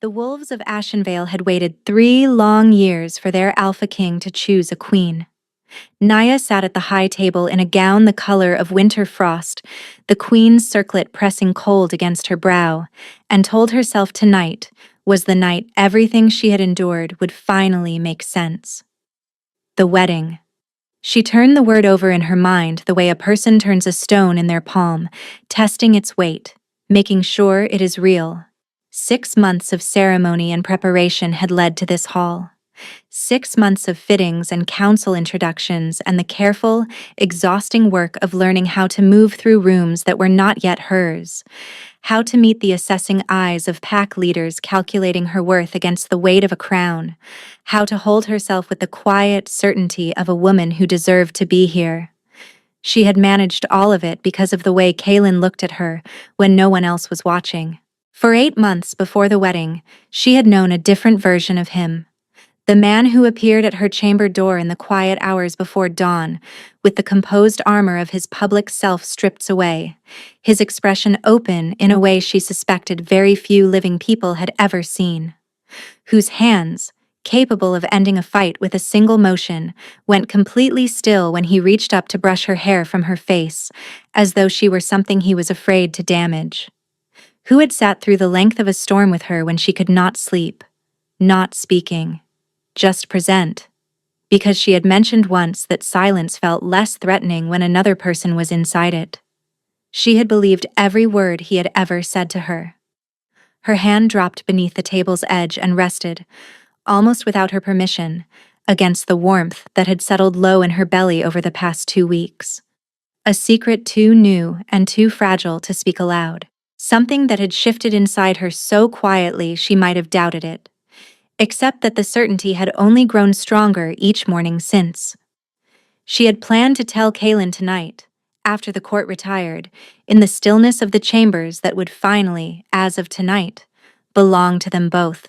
The wolves of Ashenvale had waited 3 long years for their alpha king to choose a queen. Naya sat at the high table in a gown the color of winter frost, the queen's circlet pressing cold against her brow, and told herself tonight was the night everything she had endured would finally make sense. The wedding. She turned the word over in her mind the way a person turns a stone in their palm, testing its weight, making sure it is real. 6 months of ceremony and preparation had led to this hall. 6 months of fittings and council introductions and the careful, exhausting work of learning how to move through rooms that were not yet hers, how to meet the assessing eyes of pack leaders calculating her worth against the weight of a crown, how to hold herself with the quiet certainty of a woman who deserved to be here. She had managed all of it because of the way Kaelin looked at her when no one else was watching. For 8 months before the wedding, she had known a different version of him. The man who appeared at her chamber door in the quiet hours before dawn, with the composed armor of his public self stripped away, his expression open in a way she suspected very few living people had ever seen. Whose hands, capable of ending a fight with a single motion, went completely still when he reached up to brush her hair from her face, as though she were something he was afraid to damage. Who had sat through the length of a storm with her when she could not sleep, not speaking, just present, because she had mentioned once that silence felt less threatening when another person was inside it. She had believed every word he had ever said to her. Her hand dropped beneath the table's edge and rested, almost without her permission, against the warmth that had settled low in her belly over the past 2 weeks. A secret too new and too fragile to speak aloud. Something that had shifted inside her so quietly she might have doubted it, except that the certainty had only grown stronger each morning since. She had planned to tell Kaelin tonight, after the court retired, in the stillness of the chambers that would finally, as of tonight, belong to them both.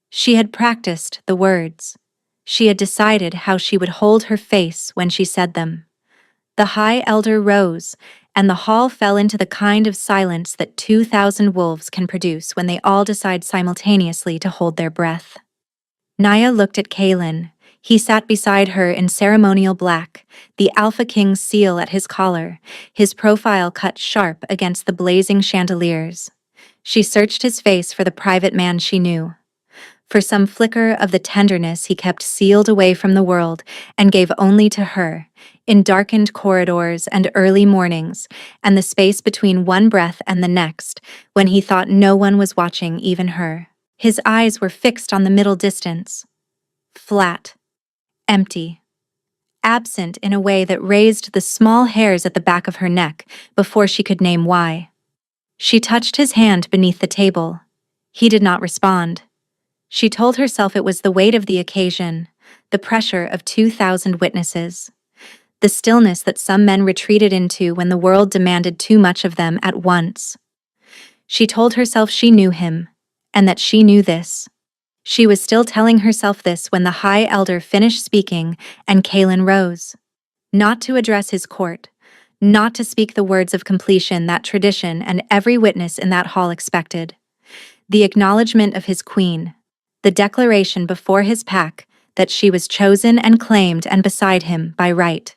She had practiced the words. She had decided how she would hold her face when she said them. The High Elder rose, and the hall fell into the kind of silence that 2,000 wolves can produce when they all decide simultaneously to hold their breath. Naya looked at Kaelin. He sat beside her in ceremonial black, the Alpha King's seal at his collar, his profile cut sharp against the blazing chandeliers. She searched his face for the private man she knew, for some flicker of the tenderness he kept sealed away from the world and gave only to her, in darkened corridors and early mornings, and the space between one breath and the next, when he thought no one was watching even her. His eyes were fixed on the middle distance. Flat. Empty. Absent in a way that raised the small hairs at the back of her neck before she could name why. She touched his hand beneath the table. He did not respond. She told herself it was the weight of the occasion, the pressure of 2,000 witnesses, the stillness that some men retreated into when the world demanded too much of them at once. She told herself she knew him, and that she knew this. She was still telling herself this when the High Elder finished speaking and Kaelin rose. Not to address his court, not to speak the words of completion that tradition and every witness in that hall expected. The acknowledgement of his queen, the declaration before his pack that she was chosen and claimed and beside him by right.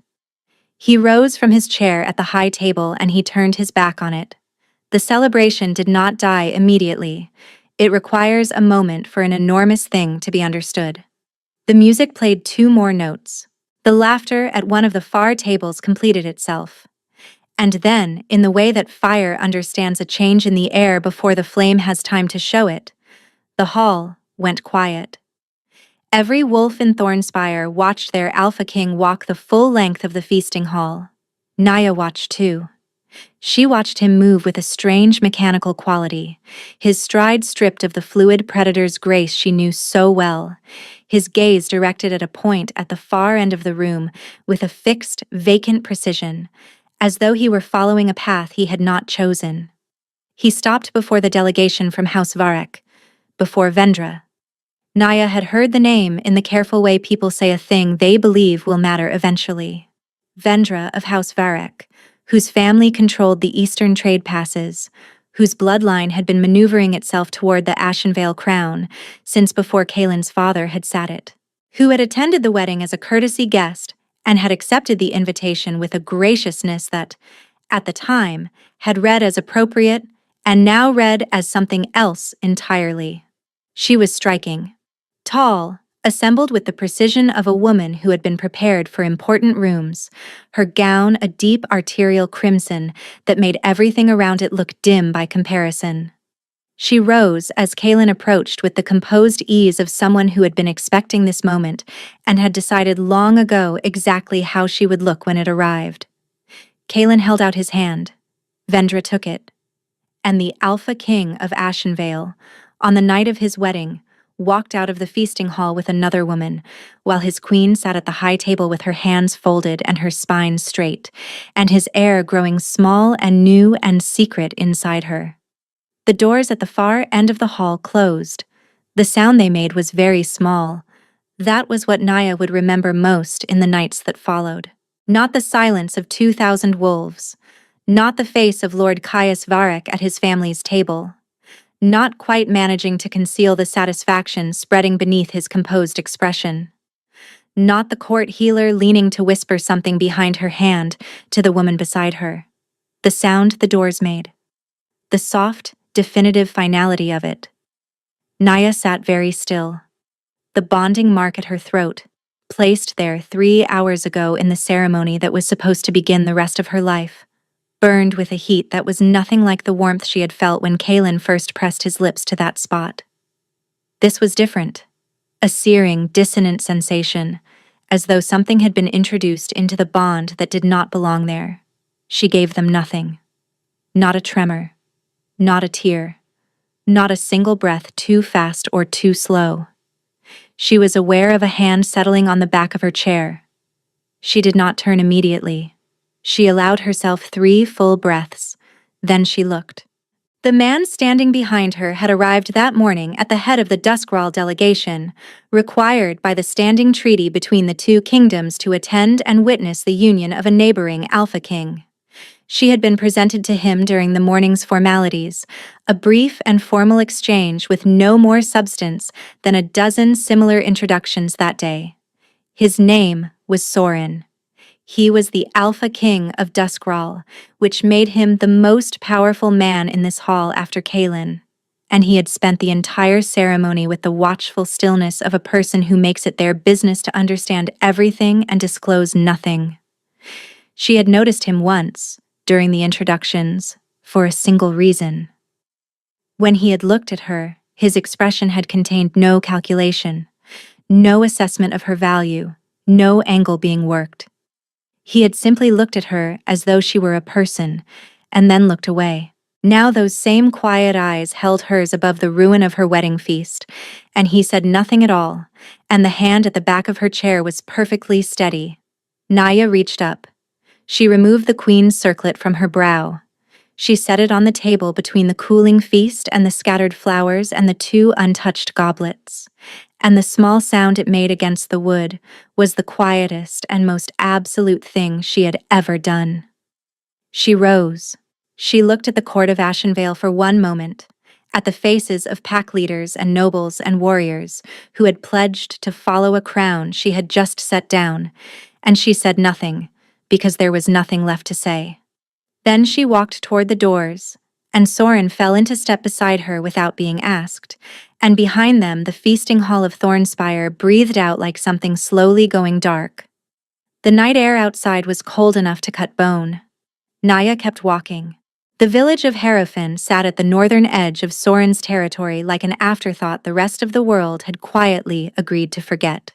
He rose from his chair at the high table and he turned his back on it. The celebration did not die immediately. It requires a moment for an enormous thing to be understood. The music played 2 more notes. The laughter at one of the far tables completed itself. And then, in the way that fire understands a change in the air before the flame has time to show it, the hall went quiet. Every wolf in Thornspire watched their Alpha King walk the full length of the feasting hall. Naya watched too. She watched him move with a strange mechanical quality, his stride stripped of the fluid predator's grace she knew so well, his gaze directed at a point at the far end of the room with a fixed, vacant precision, as though he were following a path he had not chosen. He stopped before the delegation from House Varek, before Vendra. Naya had heard the name in the careful way people say a thing they believe will matter eventually. Vendra of House Varek, whose family controlled the eastern trade passes, whose bloodline had been maneuvering itself toward the Ashenvale crown since before Kaelin's father had sat it, who had attended the wedding as a courtesy guest and had accepted the invitation with a graciousness that, at the time, had read as appropriate and now read as something else entirely. She was striking. Tall, assembled with the precision of a woman who had been prepared for important rooms, her gown a deep arterial crimson that made everything around it look dim by comparison. She rose as Kaelin approached with the composed ease of someone who had been expecting this moment and had decided long ago exactly how she would look when it arrived. Kaelin held out his hand. Vendra took it. And the Alpha King of Ashenvale, on the night of his wedding, walked out of the feasting hall with another woman, while his queen sat at the high table with her hands folded and her spine straight, and his air growing small and new and secret inside her. The doors at the far end of the hall closed. The sound they made was very small. That was what Naya would remember most in the nights that followed. Not the silence of 2,000 wolves, not the face of Lord Caius Varric at his family's table, not quite managing to conceal the satisfaction spreading beneath his composed expression. Not the court healer leaning to whisper something behind her hand to the woman beside her. The sound the doors made. The soft, definitive finality of it. Naya sat very still. The bonding mark at her throat, placed there 3 hours ago in the ceremony that was supposed to begin the rest of her life, burned with a heat that was nothing like the warmth she had felt when Kaelin first pressed his lips to that spot. This was different. A searing, dissonant sensation, as though something had been introduced into the bond that did not belong there. She gave them nothing. Not a tremor. Not a tear. Not a single breath too fast or too slow. She was aware of a hand settling on the back of her chair. She did not turn immediately. She allowed herself 3 full breaths. Then she looked. The man standing behind her had arrived that morning at the head of the Duskral delegation, required by the standing treaty between the 2 kingdoms to attend and witness the union of a neighboring Alpha King. She had been presented to him during the morning's formalities, a brief and formal exchange with no more substance than a dozen similar introductions that day. His name was Sorin. He was the Alpha King of Duskral, which made him the most powerful man in this hall after Kaelin, and he had spent the entire ceremony with the watchful stillness of a person who makes it their business to understand everything and disclose nothing. She had noticed him once, during the introductions, for a single reason. When he had looked at her, his expression had contained no calculation, no assessment of her value, no angle being worked. He had simply looked at her as though she were a person, and then looked away. Now those same quiet eyes held hers above the ruin of her wedding feast, and he said nothing at all, and the hand at the back of her chair was perfectly steady. Naya reached up. She removed the queen's circlet from her brow. She set it on the table between the cooling feast and the scattered flowers and the 2 untouched goblets. And the small sound it made against the wood was the quietest and most absolute thing she had ever done. She rose. She looked at the court of Ashenvale for one moment, at the faces of pack leaders and nobles and warriors who had pledged to follow a crown she had just set down, and she said nothing, because there was nothing left to say. Then she walked toward the doors, and Sorin fell into step beside her without being asked, and behind them the feasting hall of Thornspire breathed out like something slowly going dark. The night air outside was cold enough to cut bone. Naya kept walking. The village of Harrowfin sat at the northern edge of Sorin's territory like an afterthought the rest of the world had quietly agreed to forget.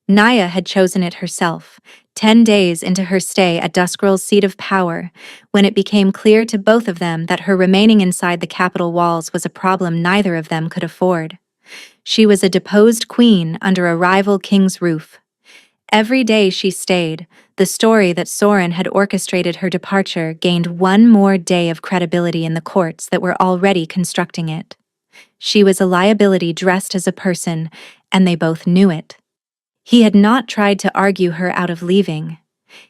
Naya had chosen it herself, 10 days into her stay at Duskral's seat of power, when it became clear to both of them that her remaining inside the capital walls was a problem neither of them could afford. She was a deposed queen under a rival king's roof. Every day she stayed, the story that Sorin had orchestrated her departure gained one more day of credibility in the courts that were already constructing it. She was a liability dressed as a person, and they both knew it. He had not tried to argue her out of leaving.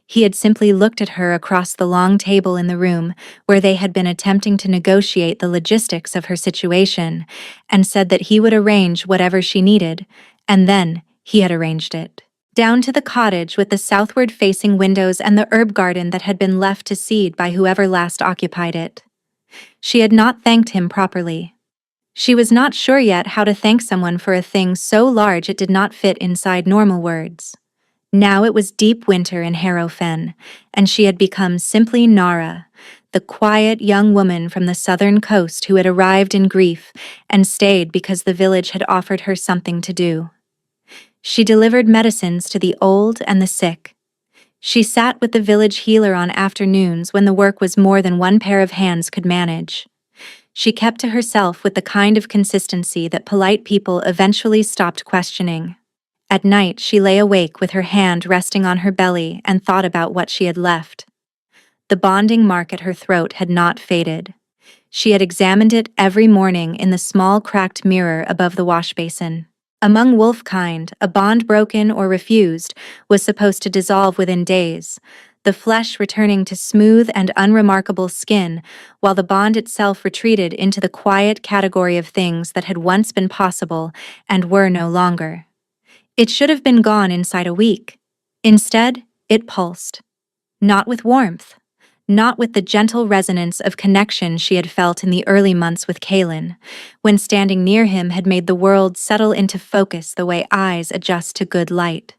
He had simply looked at her across the long table in the room where they had been attempting to negotiate the logistics of her situation, and said that he would arrange whatever she needed, and then he had arranged it. Down to the cottage with the southward-facing windows and the herb garden that had been left to seed by whoever last occupied it. She had not thanked him properly. She was not sure yet how to thank someone for a thing so large it did not fit inside normal words. Now it was deep winter in Harrow Fen, and she had become simply Nara, the quiet young woman from the southern coast who had arrived in grief and stayed because the village had offered her something to do. She delivered medicines to the old and the sick. She sat with the village healer on afternoons when the work was more than one pair of hands could manage. She kept to herself with the kind of consistency that polite people eventually stopped questioning. At night, she lay awake with her hand resting on her belly and thought about what she had left. The bonding mark at her throat had not faded. She had examined it every morning in the small cracked mirror above the wash basin. Among wolf kind, a bond broken or refused was supposed to dissolve within days, the flesh returning to smooth and unremarkable skin, while the bond itself retreated into the quiet category of things that had once been possible and were no longer. It should have been gone inside a week. Instead, it pulsed. Not with warmth. Not with the gentle resonance of connection she had felt in the early months with Kaelin, when standing near him had made the world settle into focus the way eyes adjust to good light.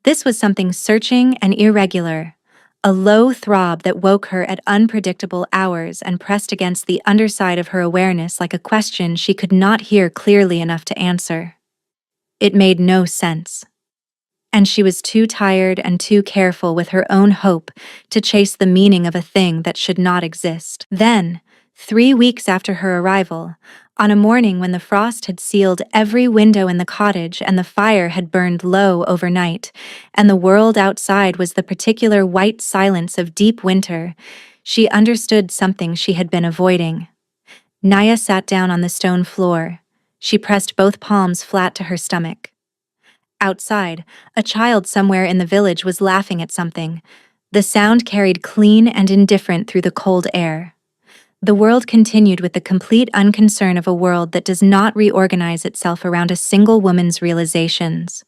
This was something searching and irregular, a low throb that woke her at unpredictable hours and pressed against the underside of her awareness like a question she could not hear clearly enough to answer. It made no sense. And she was too tired and too careful with her own hope to chase the meaning of a thing that should not exist. Then, 3 weeks after her arrival, on a morning when the frost had sealed every window in the cottage and the fire had burned low overnight, and the world outside was the particular white silence of deep winter, she understood something she had been avoiding. Naya sat down on the stone floor. She pressed both palms flat to her stomach. Outside, a child somewhere in the village was laughing at something. The sound carried clean and indifferent through the cold air. The world continued with the complete unconcern of a world that does not reorganize itself around a single woman's realizations.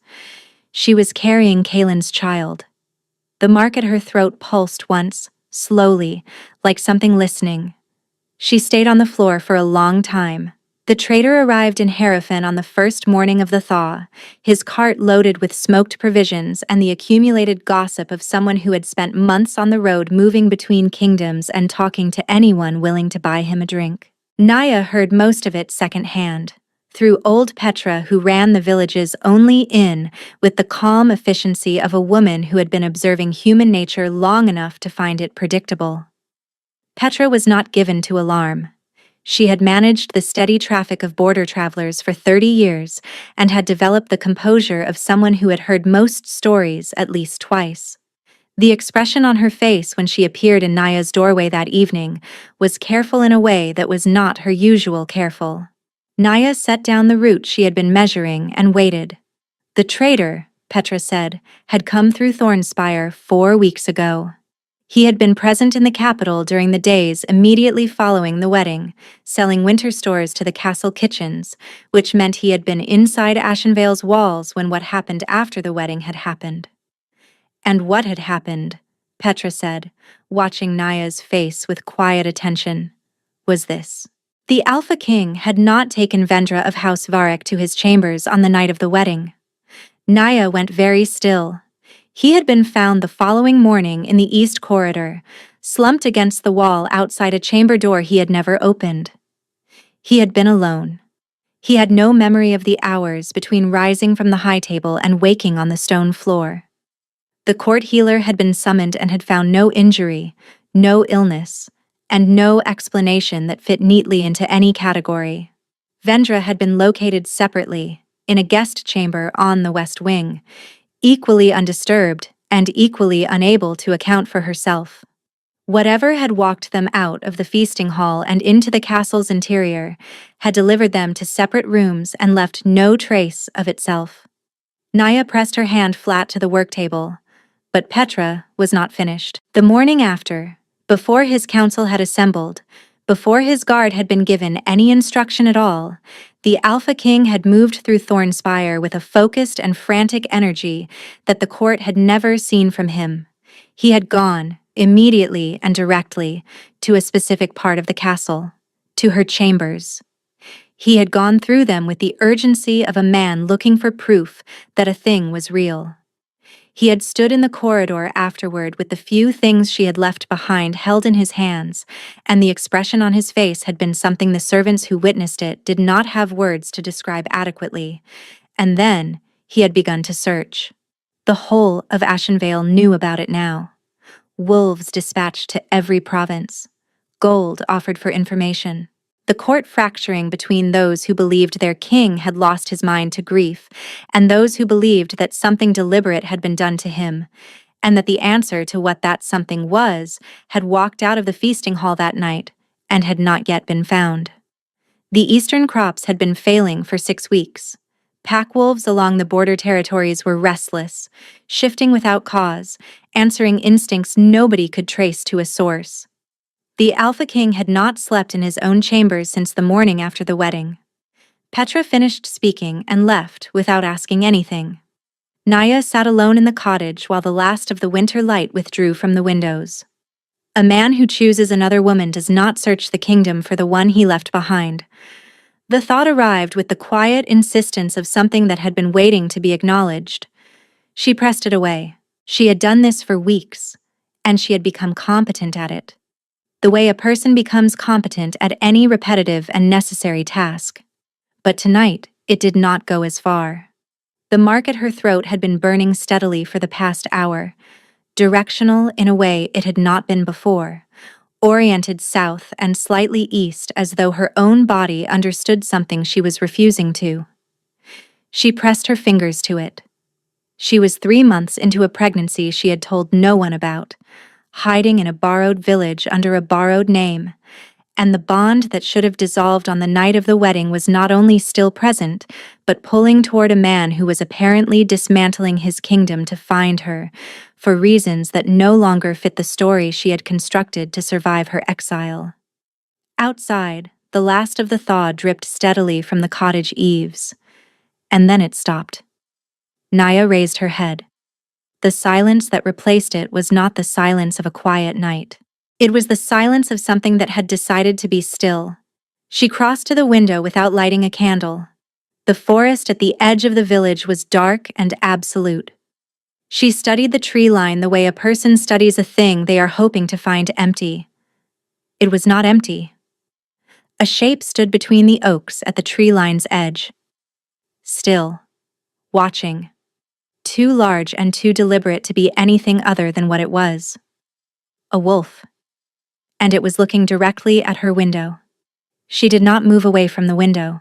She was carrying Kaelin's child. The mark at her throat pulsed once, slowly, like something listening. She stayed on the floor for a long time. The trader arrived in Harrow Fen on the first morning of the thaw, his cart loaded with smoked provisions and the accumulated gossip of someone who had spent months on the road moving between kingdoms and talking to anyone willing to buy him a drink. Naya heard most of it secondhand, through old Petra, who ran the village's only inn with the calm efficiency of a woman who had been observing human nature long enough to find it predictable. Petra was not given to alarm. She had managed the steady traffic of border travelers for 30 years and had developed the composure of someone who had heard most stories at least twice. The expression on her face when she appeared in Naya's doorway that evening was careful in a way that was not her usual careful. Naya set down the route she had been measuring and waited. The trader, Petra said, had come through Thornspire 4 weeks ago. He had been present in the capital during the days immediately following the wedding, selling winter stores to the castle kitchens, which meant he had been inside Ashenvale's walls when what happened after the wedding had happened. And what had happened, Petra said, watching Naya's face with quiet attention, was this. The Alpha King had not taken Vendra of House Varric to his chambers on the night of the wedding. Naya went very still. He had been found the following morning in the east corridor, slumped against the wall outside a chamber door he had never opened. He had been alone. He had no memory of the hours between rising from the high table and waking on the stone floor. The court healer had been summoned and had found no injury, no illness, and no explanation that fit neatly into any category. Vendra had been located separately, in a guest chamber on the west wing, equally undisturbed and equally unable to account for herself. Whatever had walked them out of the feasting hall and into the castle's interior had delivered them to separate rooms and left no trace of itself. Naya pressed her hand flat to the work table. But Petra was not finished. The morning after, before his council had assembled, before his guard had been given any instruction at all, the Alpha King had moved through Thornspire with a focused and frantic energy that the court had never seen from him. He had gone, immediately and directly, to a specific part of the castle, to her chambers. He had gone through them with the urgency of a man looking for proof that a thing was real. He had stood in the corridor afterward with the few things she had left behind held in his hands, and the expression on his face had been something the servants who witnessed it did not have words to describe adequately. And then he had begun to search. The whole of Ashenvale knew about it now. Wolves dispatched to every province. Gold offered for information. The court fracturing between those who believed their king had lost his mind to grief, and those who believed that something deliberate had been done to him, and that the answer to what that something was had walked out of the feasting hall that night and had not yet been found. The eastern crops had been failing for 6 weeks. Pack wolves along the border territories were restless, shifting without cause, answering instincts nobody could trace to a source. The Alpha King had not slept in his own chambers since the morning after the wedding. Petra finished speaking and left without asking anything. Naya sat alone in the cottage while the last of the winter light withdrew from the windows. A man who chooses another woman does not search the kingdom for the one he left behind. The thought arrived with the quiet insistence of something that had been waiting to be acknowledged. She pressed it away. She had done this for weeks, and she had become competent at it. The way a person becomes competent at any repetitive and necessary task. But tonight, it did not go as far. The mark at her throat had been burning steadily for the past hour, directional in a way it had not been before, oriented south and slightly east as though her own body understood something she was refusing to. She pressed her fingers to it. She was 3 months into a pregnancy she had told no one about, hiding in a borrowed village under a borrowed name, and the bond that should have dissolved on the night of the wedding was not only still present, but pulling toward a man who was apparently dismantling his kingdom to find her, for reasons that no longer fit the story she had constructed to survive her exile. Outside, the last of the thaw dripped steadily from the cottage eaves, and then it stopped. Naya raised her head. The silence that replaced it was not the silence of a quiet night. It was the silence of something that had decided to be still. She crossed to the window without lighting a candle. The forest at the edge of the village was dark and absolute. She studied the tree line the way a person studies a thing they are hoping to find empty. It was not empty. A shape stood between the oaks at the tree line's edge. Still. Watching. Too large and too deliberate to be anything other than what it was. A wolf. And it was looking directly at her window. She did not move away from the window.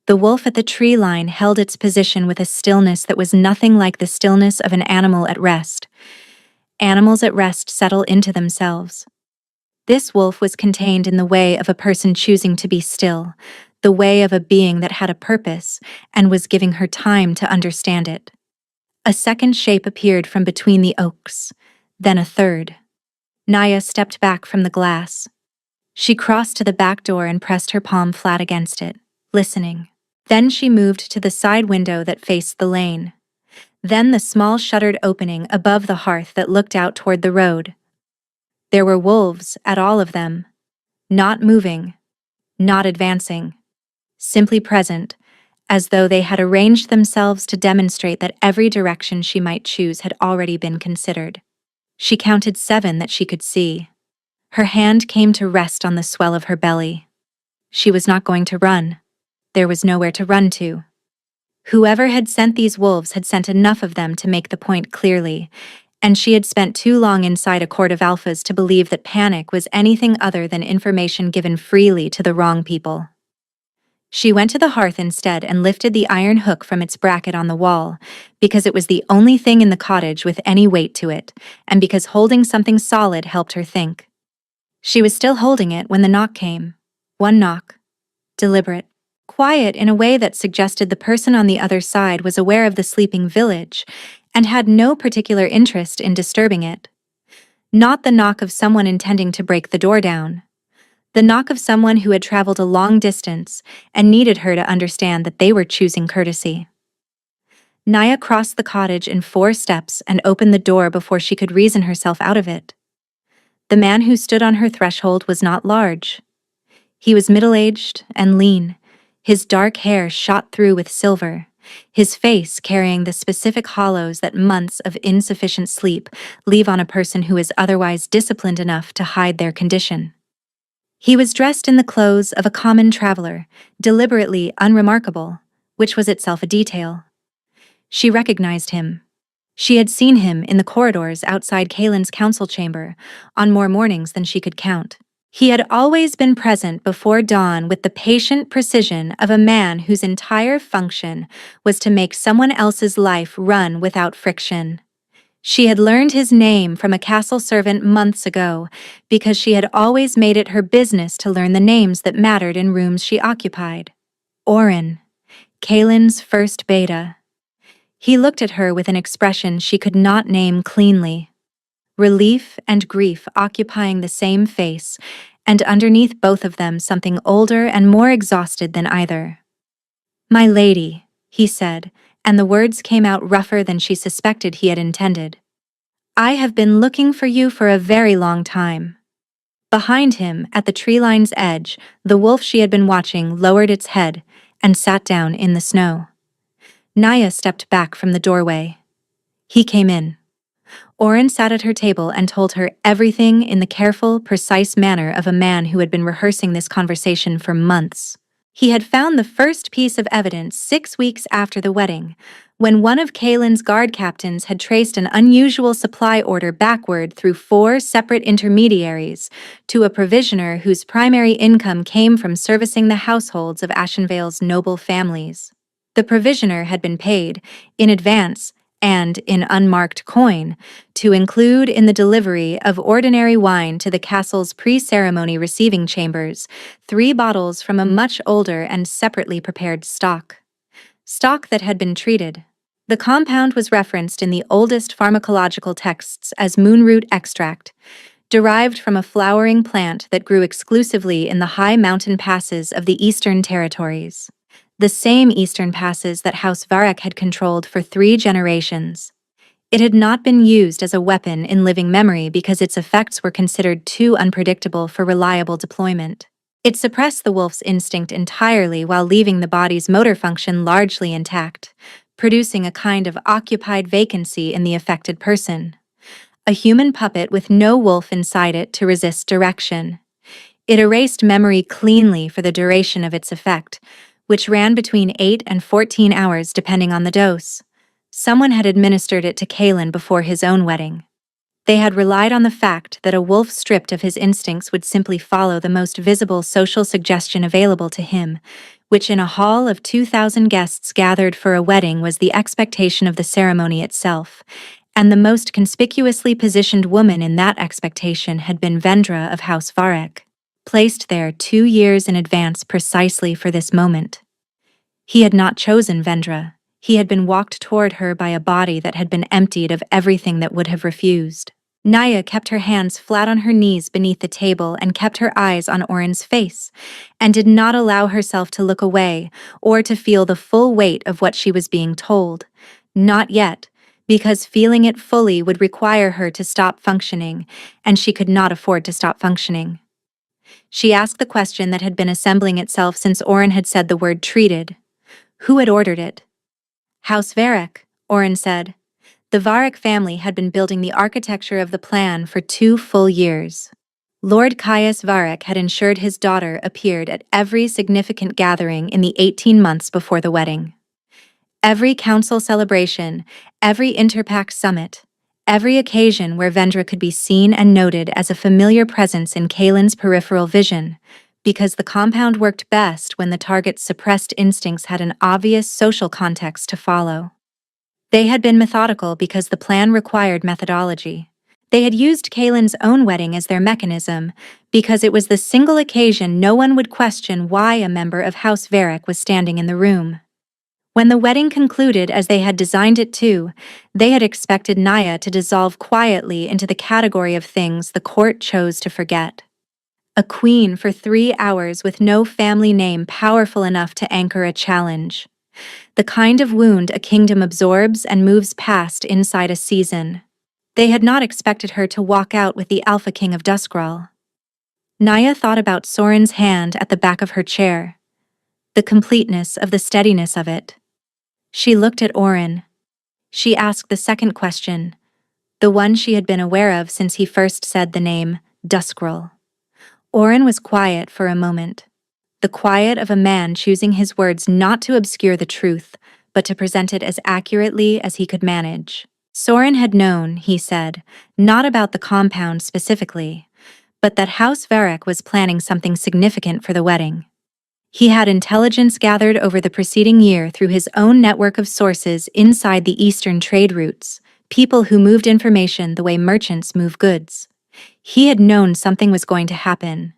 The wolf at the tree line held its position with a stillness that was nothing like the stillness of an animal at rest. Animals at rest settle into themselves. This wolf was contained in the way of a person choosing to be still, the way of a being that had a purpose and was giving her time to understand it. A second shape appeared from between the oaks, then a third. Naya stepped back from the glass. She crossed to the back door and pressed her palm flat against it, listening. Then she moved to the side window that faced the lane. Then the small shuttered opening above the hearth that looked out toward the road. There were wolves at all of them, not moving, not advancing, simply present, as though they had arranged themselves to demonstrate that every direction she might choose had already been considered. She counted 7 that she could see. Her hand came to rest on the swell of her belly. She was not going to run. There was nowhere to run to. Whoever had sent these wolves had sent enough of them to make the point clearly, and she had spent too long inside a court of alphas to believe that panic was anything other than information given freely to the wrong people. She went to the hearth instead and lifted the iron hook from its bracket on the wall, because it was the only thing in the cottage with any weight to it, and because holding something solid helped her think. She was still holding it when the knock came. One knock. Deliberate. Quiet in a way that suggested the person on the other side was aware of the sleeping village, and had no particular interest in disturbing it. Not the knock of someone intending to break the door down. The knock of someone who had traveled a long distance and needed her to understand that they were choosing courtesy. Naya crossed the cottage in 4 steps and opened the door before she could reason herself out of it. The man who stood on her threshold was not large. He was middle-aged and lean, his dark hair shot through with silver, his face carrying the specific hollows that months of insufficient sleep leave on a person who is otherwise disciplined enough to hide their condition. He was dressed in the clothes of a common traveler, deliberately unremarkable, which was itself a detail. She recognized him. She had seen him in the corridors outside Kaelin's council chamber on more mornings than she could count. He had always been present before dawn with the patient precision of a man whose entire function was to make someone else's life run without friction. She had learned his name from a castle servant months ago because she had always made it her business to learn the names that mattered in rooms she occupied. Oren, Kaelin's first beta. He looked at her with an expression she could not name cleanly. Relief and grief occupying the same face, and underneath both of them something older and more exhausted than either. "My lady," he said, and the words came out rougher than she suspected he had intended. "I have been looking for you for a very long time." Behind him, at the tree line's edge, the wolf she had been watching lowered its head and sat down in the snow. Naya stepped back from the doorway. He came in. Oren sat at her table and told her everything in the careful, precise manner of a man who had been rehearsing this conversation for months. He had found the first piece of evidence 6 weeks after the wedding, when one of Kaelin's guard captains had traced an unusual supply order backward through 4 separate intermediaries to a provisioner whose primary income came from servicing the households of Ashenvale's noble families. The provisioner had been paid, in advance, and in unmarked coin, to include in the delivery of ordinary wine to the castle's pre-ceremony receiving chambers 3 bottles from a much older and separately prepared stock. Stock that had been treated. The compound was referenced in the oldest pharmacological texts as moonroot extract, derived from a flowering plant that grew exclusively in the high mountain passes of the Eastern Territories. The same eastern passes that House Varek had controlled for 3 generations. It had not been used as a weapon in living memory because its effects were considered too unpredictable for reliable deployment. It suppressed the wolf's instinct entirely while leaving the body's motor function largely intact, producing a kind of occupied vacancy in the affected person. A human puppet with no wolf inside it to resist direction. It erased memory cleanly for the duration of its effect, which ran between 8 and 14 hours depending on the dose. Someone had administered it to Kaelin before his own wedding. They had relied on the fact that a wolf stripped of his instincts would simply follow the most visible social suggestion available to him, which in a hall of 2,000 guests gathered for a wedding was the expectation of the ceremony itself, and the most conspicuously positioned woman in that expectation had been Vendra of House Varek, placed there 2 years in advance precisely for this moment. He had not chosen Vendra. He had been walked toward her by a body that had been emptied of everything that would have refused. Naya kept her hands flat on her knees beneath the table and kept her eyes on Oren's face, and did not allow herself to look away or to feel the full weight of what she was being told. Not yet, because feeling it fully would require her to stop functioning, and she could not afford to stop functioning. She asked the question that had been assembling itself since Oren had said the word treated. Who had ordered it? House Varek, Oren said. The Varek family had been building the architecture of the plan for 2 full years. Lord Caius Varek had ensured his daughter appeared at every significant gathering in the 18 months before the wedding. Every council celebration, every Interpact summit, every occasion where Vendra could be seen and noted as a familiar presence in Kaelin's peripheral vision, because the compound worked best when the target's suppressed instincts had an obvious social context to follow. They had been methodical because the plan required methodology. They had used Kaelin's own wedding as their mechanism because it was the single occasion no one would question why a member of House Varek was standing in the room. When the wedding concluded as they had designed it to, they had expected Naya to dissolve quietly into the category of things the court chose to forget. A queen for 3 hours with no family name powerful enough to anchor a challenge. The kind of wound a kingdom absorbs and moves past inside a season. They had not expected her to walk out with the Alpha King of Duskrall. Naya thought about Soren's hand at the back of her chair. The completeness of the steadiness of it. She looked at Oren. She asked the second question, the one she had been aware of since he first said the name, Duskrall. Oren was quiet for a moment. The quiet of a man choosing his words not to obscure the truth, but to present it as accurately as he could manage. Soren had known, he said, not about the compound specifically, but that House Varric was planning something significant for the wedding. He had intelligence gathered over the preceding year through his own network of sources inside the eastern trade routes, people who moved information the way merchants move goods. He had known something was going to happen.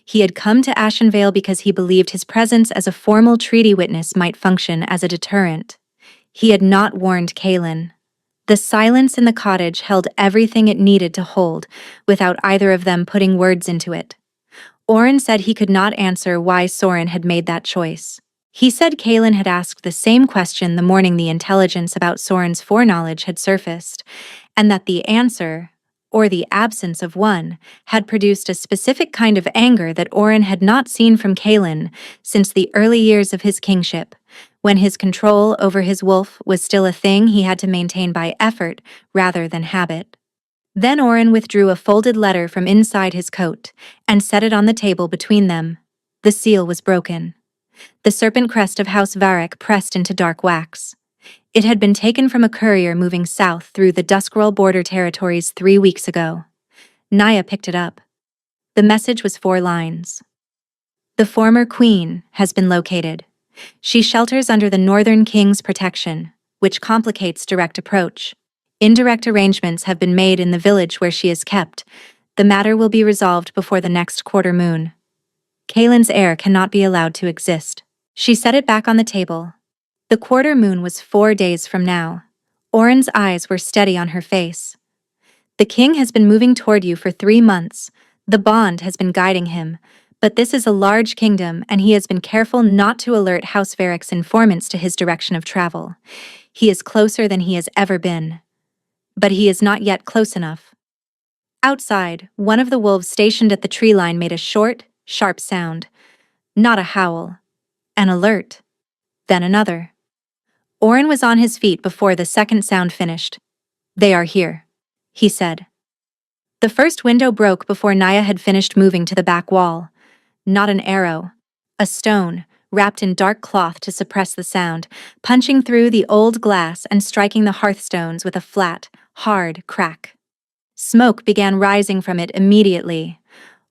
He had come to Ashenvale because he believed his presence as a formal treaty witness might function as a deterrent. He had not warned Kaelin. The silence in the cottage held everything it needed to hold, without either of them putting words into it. Oren said he could not answer why Soren had made that choice. He said Kaelin had asked the same question the morning the intelligence about Soren's foreknowledge had surfaced, and that the answer, or the absence of one, had produced a specific kind of anger that Oren had not seen from Kaelin since the early years of his kingship, when his control over his wolf was still a thing he had to maintain by effort rather than habit. Then Oren withdrew a folded letter from inside his coat and set it on the table between them. The seal was broken. The serpent crest of House Varric pressed into dark wax. It had been taken from a courier moving south through the Duskrall border territories 3 weeks ago. Naya picked it up. The message was 4 lines. The former queen has been located. She shelters under the Northern King's protection, which complicates direct approach. Indirect arrangements have been made in the village where she is kept. The matter will be resolved before the next quarter moon. Kaelin's heir cannot be allowed to exist. She set it back on the table. The quarter moon was 4 days from now. Oren's eyes were steady on her face. The king has been moving toward you for 3 months. The bond has been guiding him, but this is a large kingdom and he has been careful not to alert House Varric's informants to his direction of travel. He is closer than he has ever been. But he is not yet close enough. Outside, one of the wolves stationed at the tree line made a short, sharp sound. Not a howl. An alert. Then another. Oren was on his feet before the second sound finished. They are here, he said. The first window broke before Naya had finished moving to the back wall. Not an arrow. A stone, wrapped in dark cloth to suppress the sound, punching through the old glass and striking the hearthstones with a flat, hard crack. Smoke began rising from it immediately.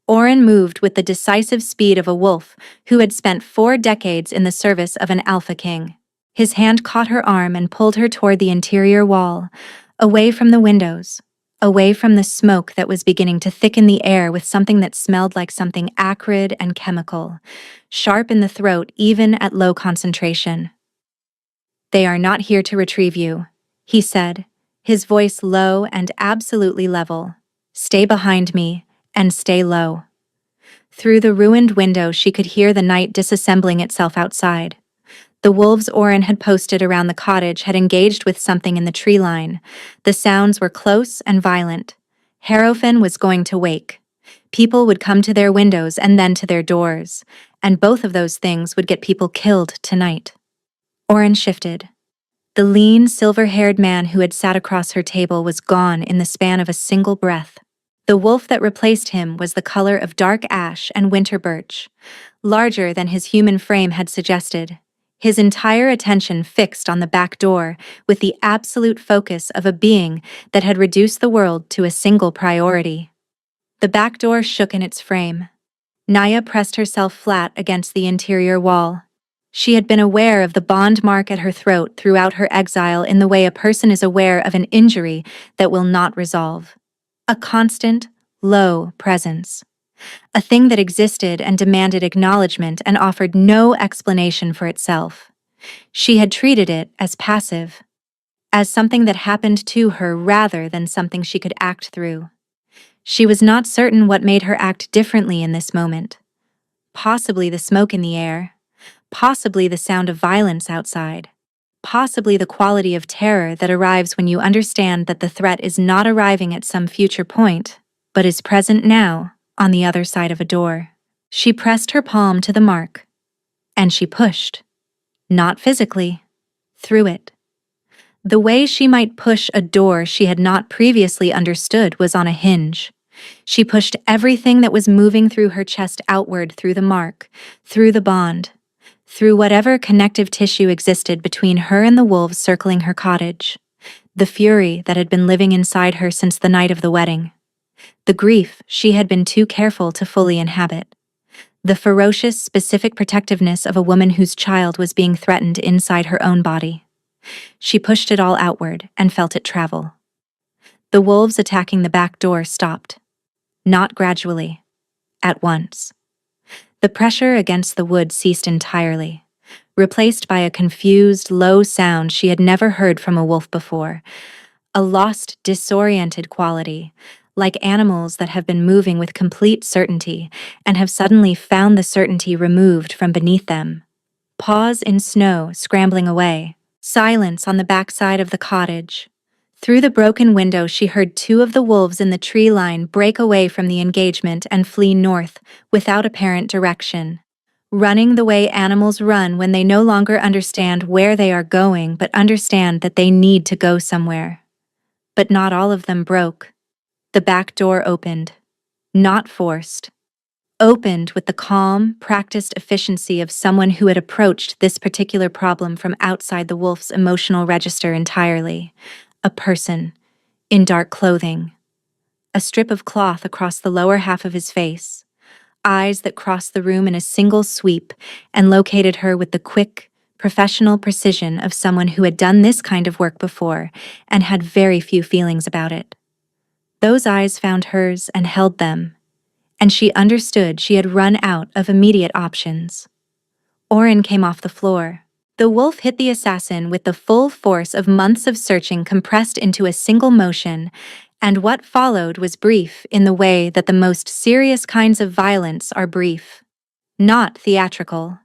Oren moved with the decisive speed of a wolf who had spent 4 decades in the service of an Alpha King. His hand caught her arm and pulled her toward the interior wall, away from the windows, away from the smoke that was beginning to thicken the air with something that smelled like something acrid and chemical, sharp in the throat even at low concentration. They are not here to retrieve you, he said, his voice low and absolutely level. Stay behind me, and stay low. Through the ruined window she could hear the night disassembling itself outside. The wolves Oren had posted around the cottage had engaged with something in the tree line. The sounds were close and violent. Harrowfen was going to wake. People would come to their windows and then to their doors, and both of those things would get people killed tonight. Oren shifted. The lean, silver-haired man who had sat across her table was gone in the span of a single breath. The wolf that replaced him was the color of dark ash and winter birch, larger than his human frame had suggested, his entire attention fixed on the back door with the absolute focus of a being that had reduced the world to a single priority. The back door shook in its frame. Naya pressed herself flat against the interior wall. She had been aware of the bond mark at her throat throughout her exile in the way a person is aware of an injury that will not resolve. A constant, low presence. A thing that existed and demanded acknowledgement and offered no explanation for itself. She had treated it as passive, as something that happened to her rather than something she could act through. She was not certain what made her act differently in this moment. Possibly the smoke in the air, possibly the sound of violence outside, possibly the quality of terror that arrives when you understand that the threat is not arriving at some future point, but is present now, on the other side of a door. She pressed her palm to the mark, and she pushed. Not physically, through it. The way she might push a door she had not previously understood was on a hinge. She pushed everything that was moving through her chest outward through the mark, through the bond, through whatever connective tissue existed between her and the wolves circling her cottage, the fury that had been living inside her since the night of the wedding, the grief she had been too careful to fully inhabit, the ferocious, specific protectiveness of a woman whose child was being threatened inside her own body. She pushed it all outward and felt it travel. The wolves attacking the back door stopped. Not gradually. At once. The pressure against the wood ceased entirely, replaced by a confused, low sound she had never heard from a wolf before, a lost, disoriented quality, like animals that have been moving with complete certainty and have suddenly found the certainty removed from beneath them. Paws in snow, scrambling away. Silence on the backside of the cottage. Through the broken window she heard two of the wolves in the tree line break away from the engagement and flee north, without apparent direction. Running the way animals run when they no longer understand where they are going but understand that they need to go somewhere. But not all of them broke. The back door opened. Not forced. Opened with the calm, practiced efficiency of someone who had approached this particular problem from outside the wolf's emotional register entirely. A person, in dark clothing. A strip of cloth across the lower half of his face. Eyes that crossed the room in a single sweep and located her with the quick, professional precision of someone who had done this kind of work before and had very few feelings about it. Those eyes found hers and held them, and she understood she had run out of immediate options. Oren came off the floor. The wolf hit the assassin with the full force of months of searching compressed into a single motion, and what followed was brief in the way that the most serious kinds of violence are brief. Not theatrical.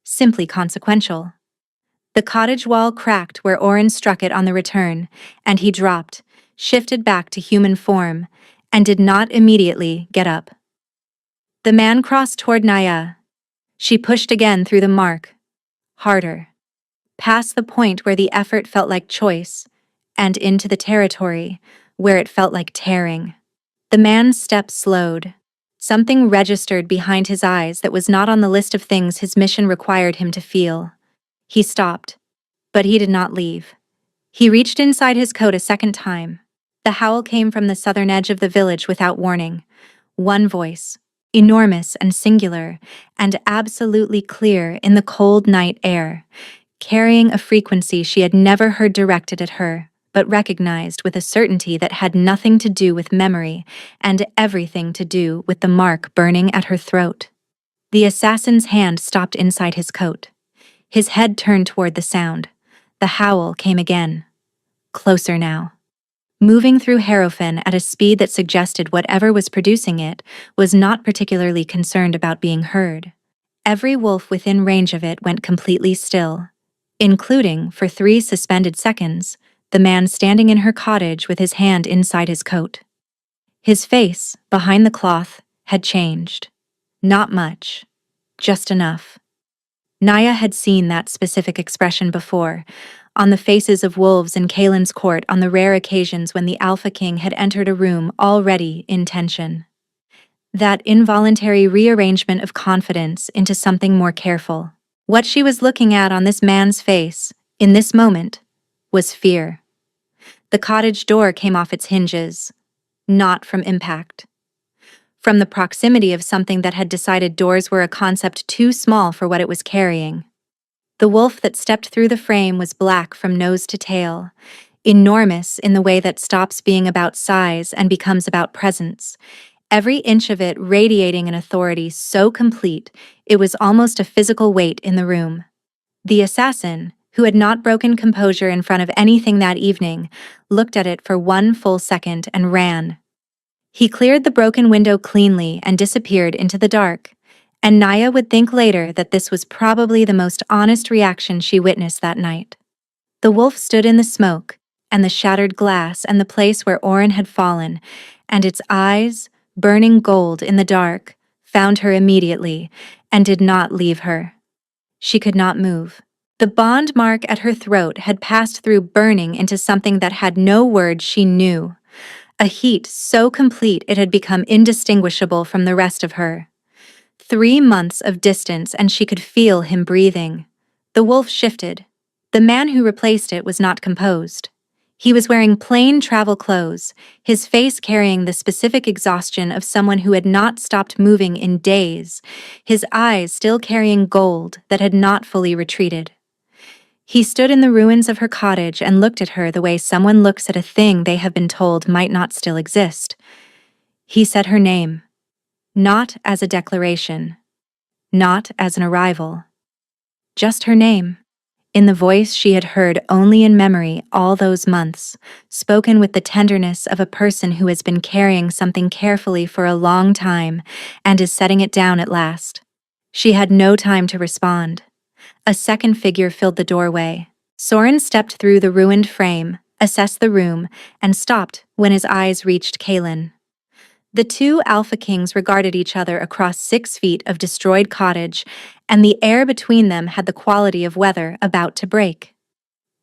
Simply consequential. The cottage wall cracked where Oren struck it on the return, and he dropped, shifted back to human form, and did not immediately get up. The man crossed toward Naya. She pushed again through the mark. Harder. Past the point where the effort felt like choice, and into the territory where it felt like tearing. The man's step slowed. Something registered behind his eyes that was not on the list of things his mission required him to feel. He stopped, but he did not leave. He reached inside his coat a second time. The howl came from the southern edge of the village without warning. One voice. Enormous and singular, and absolutely clear in the cold night air, carrying a frequency she had never heard directed at her, but recognized with a certainty that had nothing to do with memory and everything to do with the mark burning at her throat. The assassin's hand stopped inside his coat. His head turned toward the sound. The howl came again. Closer now. Moving through Harrowfen at a speed that suggested whatever was producing it was not particularly concerned about being heard. Every wolf within range of it went completely still, including, for 3 suspended seconds, the man standing in her cottage with his hand inside his coat. His face, behind the cloth, had changed. Not much. Just enough. Naya had seen that specific expression before, on the faces of wolves in Kalen's court on the rare occasions when the Alpha King had entered a room already in tension. That involuntary rearrangement of confidence into something more careful. What she was looking at on this man's face, in this moment, was fear. The cottage door came off its hinges, not from impact. From the proximity of something that had decided doors were a concept too small for what it was carrying. The wolf that stepped through the frame was black from nose to tail, enormous in the way that stops being about size and becomes about presence, every inch of it radiating an authority so complete it was almost a physical weight in the room. The assassin, who had not broken composure in front of anything that evening, looked at it for one full second and ran. He cleared the broken window cleanly and disappeared into the dark, and Naya would think later that this was probably the most honest reaction she witnessed that night. The wolf stood in the smoke, and the shattered glass and the place where Oren had fallen, and its eyes, burning gold in the dark, found her immediately and did not leave her. She could not move. The bond mark at her throat had passed through burning into something that had no words she knew, a heat so complete it had become indistinguishable from the rest of her. 3 months of distance and she could feel him breathing. The wolf shifted. The man who replaced it was not composed. He was wearing plain travel clothes, his face carrying the specific exhaustion of someone who had not stopped moving in days, his eyes still carrying gold that had not fully retreated. He stood in the ruins of her cottage and looked at her the way someone looks at a thing they have been told might not still exist. He said her name, not as a declaration, not as an arrival. Just her name, in the voice she had heard only in memory all those months, spoken with the tenderness of a person who has been carrying something carefully for a long time and is setting it down at last. She had no time to respond. A second figure filled the doorway. Soren stepped through the ruined frame, assessed the room, and stopped when his eyes reached Kaelin. The two Alpha Kings regarded each other across 6 feet of destroyed cottage, and the air between them had the quality of weather about to break.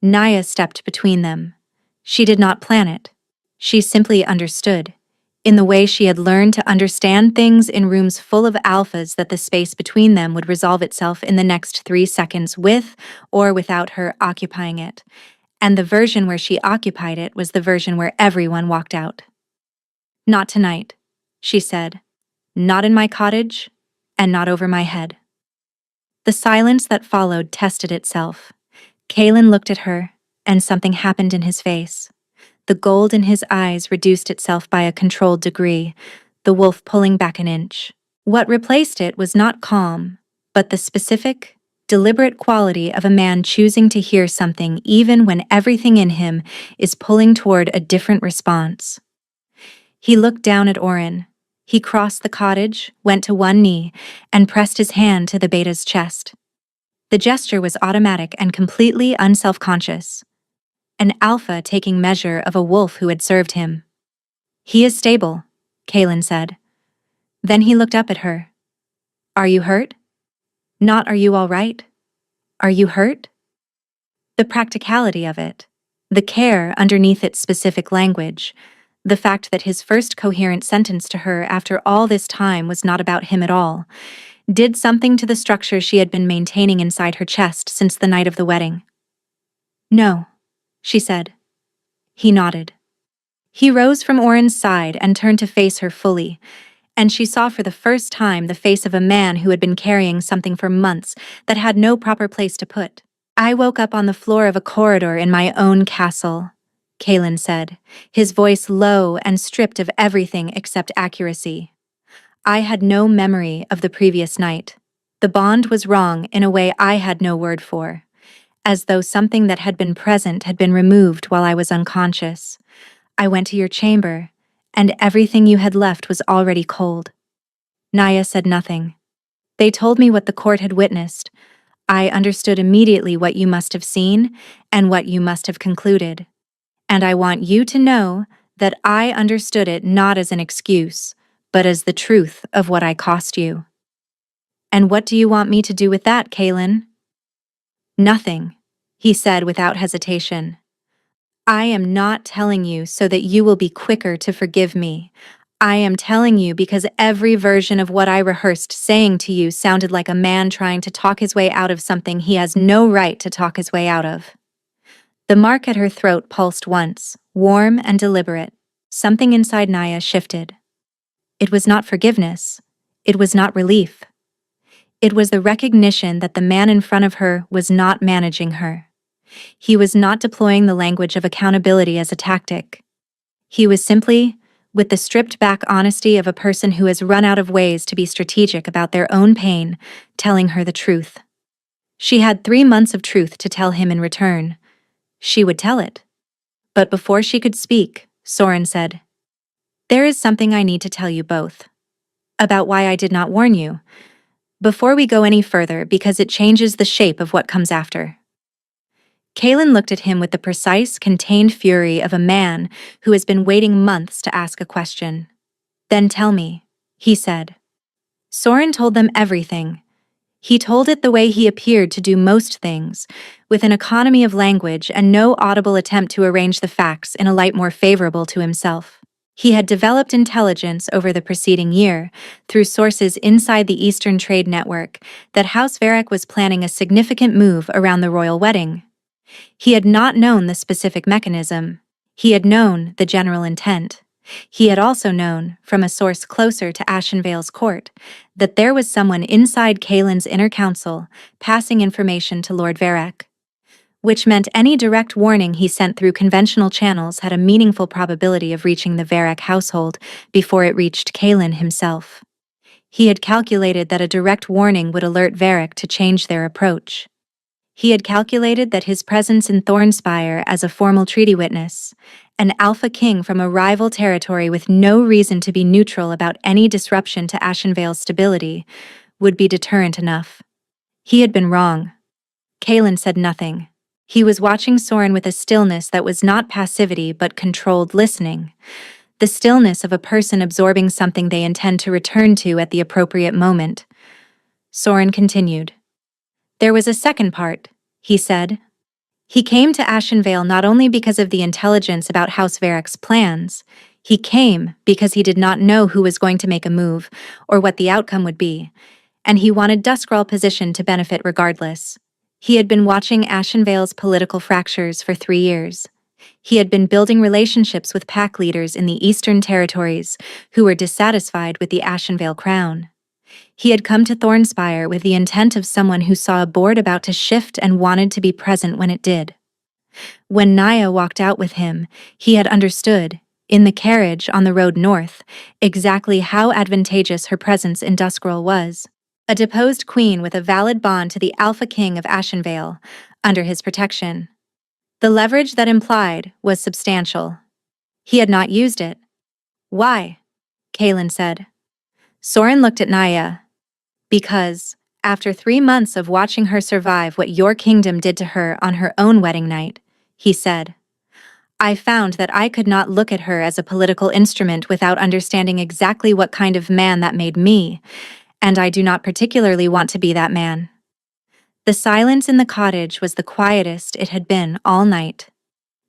Naya stepped between them. She did not plan it. She simply understood, in the way she had learned to understand things in rooms full of alphas, that the space between them would resolve itself in the next 3 seconds with or without her occupying it, and the version where she occupied it was the version where everyone walked out. "Not tonight," she said. "Not in my cottage, and not over my head." The silence that followed tested itself. Kaelin looked at her, and something happened in his face. The gold in his eyes reduced itself by a controlled degree, the wolf pulling back an inch. What replaced it was not calm, but the specific, deliberate quality of a man choosing to hear something even when everything in him is pulling toward a different response. He looked down at Oren. He crossed the cottage, went to one knee, and pressed his hand to the beta's chest. The gesture was automatic and completely unself-conscious. An alpha taking measure of a wolf who had served him. "He is stable," Kaelin said. Then he looked up at her. "Are you hurt? Not are you all right? Are you hurt?" The practicality of it, the care underneath its specific language, the fact that his first coherent sentence to her after all this time was not about him at all, did something to the structure she had been maintaining inside her chest since the night of the wedding. "No," she said. He nodded. He rose from Oren's side and turned to face her fully, and she saw for the first time the face of a man who had been carrying something for months that had no proper place to put. "I woke up on the floor of a corridor in my own castle," Kaelin said, his voice low and stripped of everything except accuracy. "I had no memory of the previous night. The bond was wrong in a way I had no word for, as though something that had been present had been removed while I was unconscious. I went to your chamber, and everything you had left was already cold." Naya said nothing. "They told me what the court had witnessed. I understood immediately what you must have seen and what you must have concluded. And I want you to know that I understood it not as an excuse, but as the truth of what I cost you." "And what do you want me to do with that, Kaelin?" "Nothing," he said without hesitation. "I am not telling you so that you will be quicker to forgive me. I am telling you because every version of what I rehearsed saying to you sounded like a man trying to talk his way out of something he has no right to talk his way out of." The mark at her throat pulsed once, warm and deliberate. Something inside Naya shifted. It was not forgiveness. It was not relief. It was the recognition that the man in front of her was not managing her. He was not deploying the language of accountability as a tactic. He was simply, with the stripped-back honesty of a person who has run out of ways to be strategic about their own pain, telling her the truth. She had 3 months of truth to tell him in return. She would tell it. But before she could speak, Soren said, "There is something I need to tell you both. About why I did not warn you. Before we go any further, because it changes the shape of what comes after." Kaelin looked at him with the precise, contained fury of a man who has been waiting months to ask a question. "Then tell me," he said. Soren told them everything. He told it the way he appeared to do most things, with an economy of language and no audible attempt to arrange the facts in a light more favorable to himself. He had developed intelligence over the preceding year, through sources inside the Eastern Trade Network, that House Varric was planning a significant move around the royal wedding. He had not known the specific mechanism. He had known the general intent. He had also known, from a source closer to Ashenvale's court, that there was someone inside Kaelin's inner council passing information to Lord Varric. Which meant any direct warning he sent through conventional channels had a meaningful probability of reaching the Varric household before it reached Kaelin himself. He had calculated that a direct warning would alert Varric to change their approach. He had calculated that his presence in Thornspire as a formal treaty witness, an alpha king from a rival territory with no reason to be neutral about any disruption to Ashenvale's stability, would be deterrent enough. He had been wrong. Kaelin said nothing. He was watching Soren with a stillness that was not passivity but controlled listening, the stillness of a person absorbing something they intend to return to at the appropriate moment. Soren continued. "There was a second part," he said. "He came to Ashenvale not only because of the intelligence about House Varric's plans. He came because he did not know who was going to make a move or what the outcome would be, and he wanted Duskrall position to benefit regardless. He had been watching Ashenvale's political fractures for 3 years. He had been building relationships with pack leaders in the Eastern Territories who were dissatisfied with the Ashenvale crown. He had come to Thornspire with the intent of someone who saw a board about to shift and wanted to be present when it did. When Naya walked out with him, he had understood, in the carriage on the road north, exactly how advantageous her presence in Duskrall was. A deposed queen with a valid bond to the Alpha King of Ashenvale, under his protection. The leverage that implied was substantial. He had not used it. "Why?" Kaelin said. Soren looked at Naya. "Because, after 3 months of watching her survive what your kingdom did to her on her own wedding night," he said, "I found that I could not look at her as a political instrument without understanding exactly what kind of man that made me, and I do not particularly want to be that man." The silence in the cottage was the quietest it had been all night.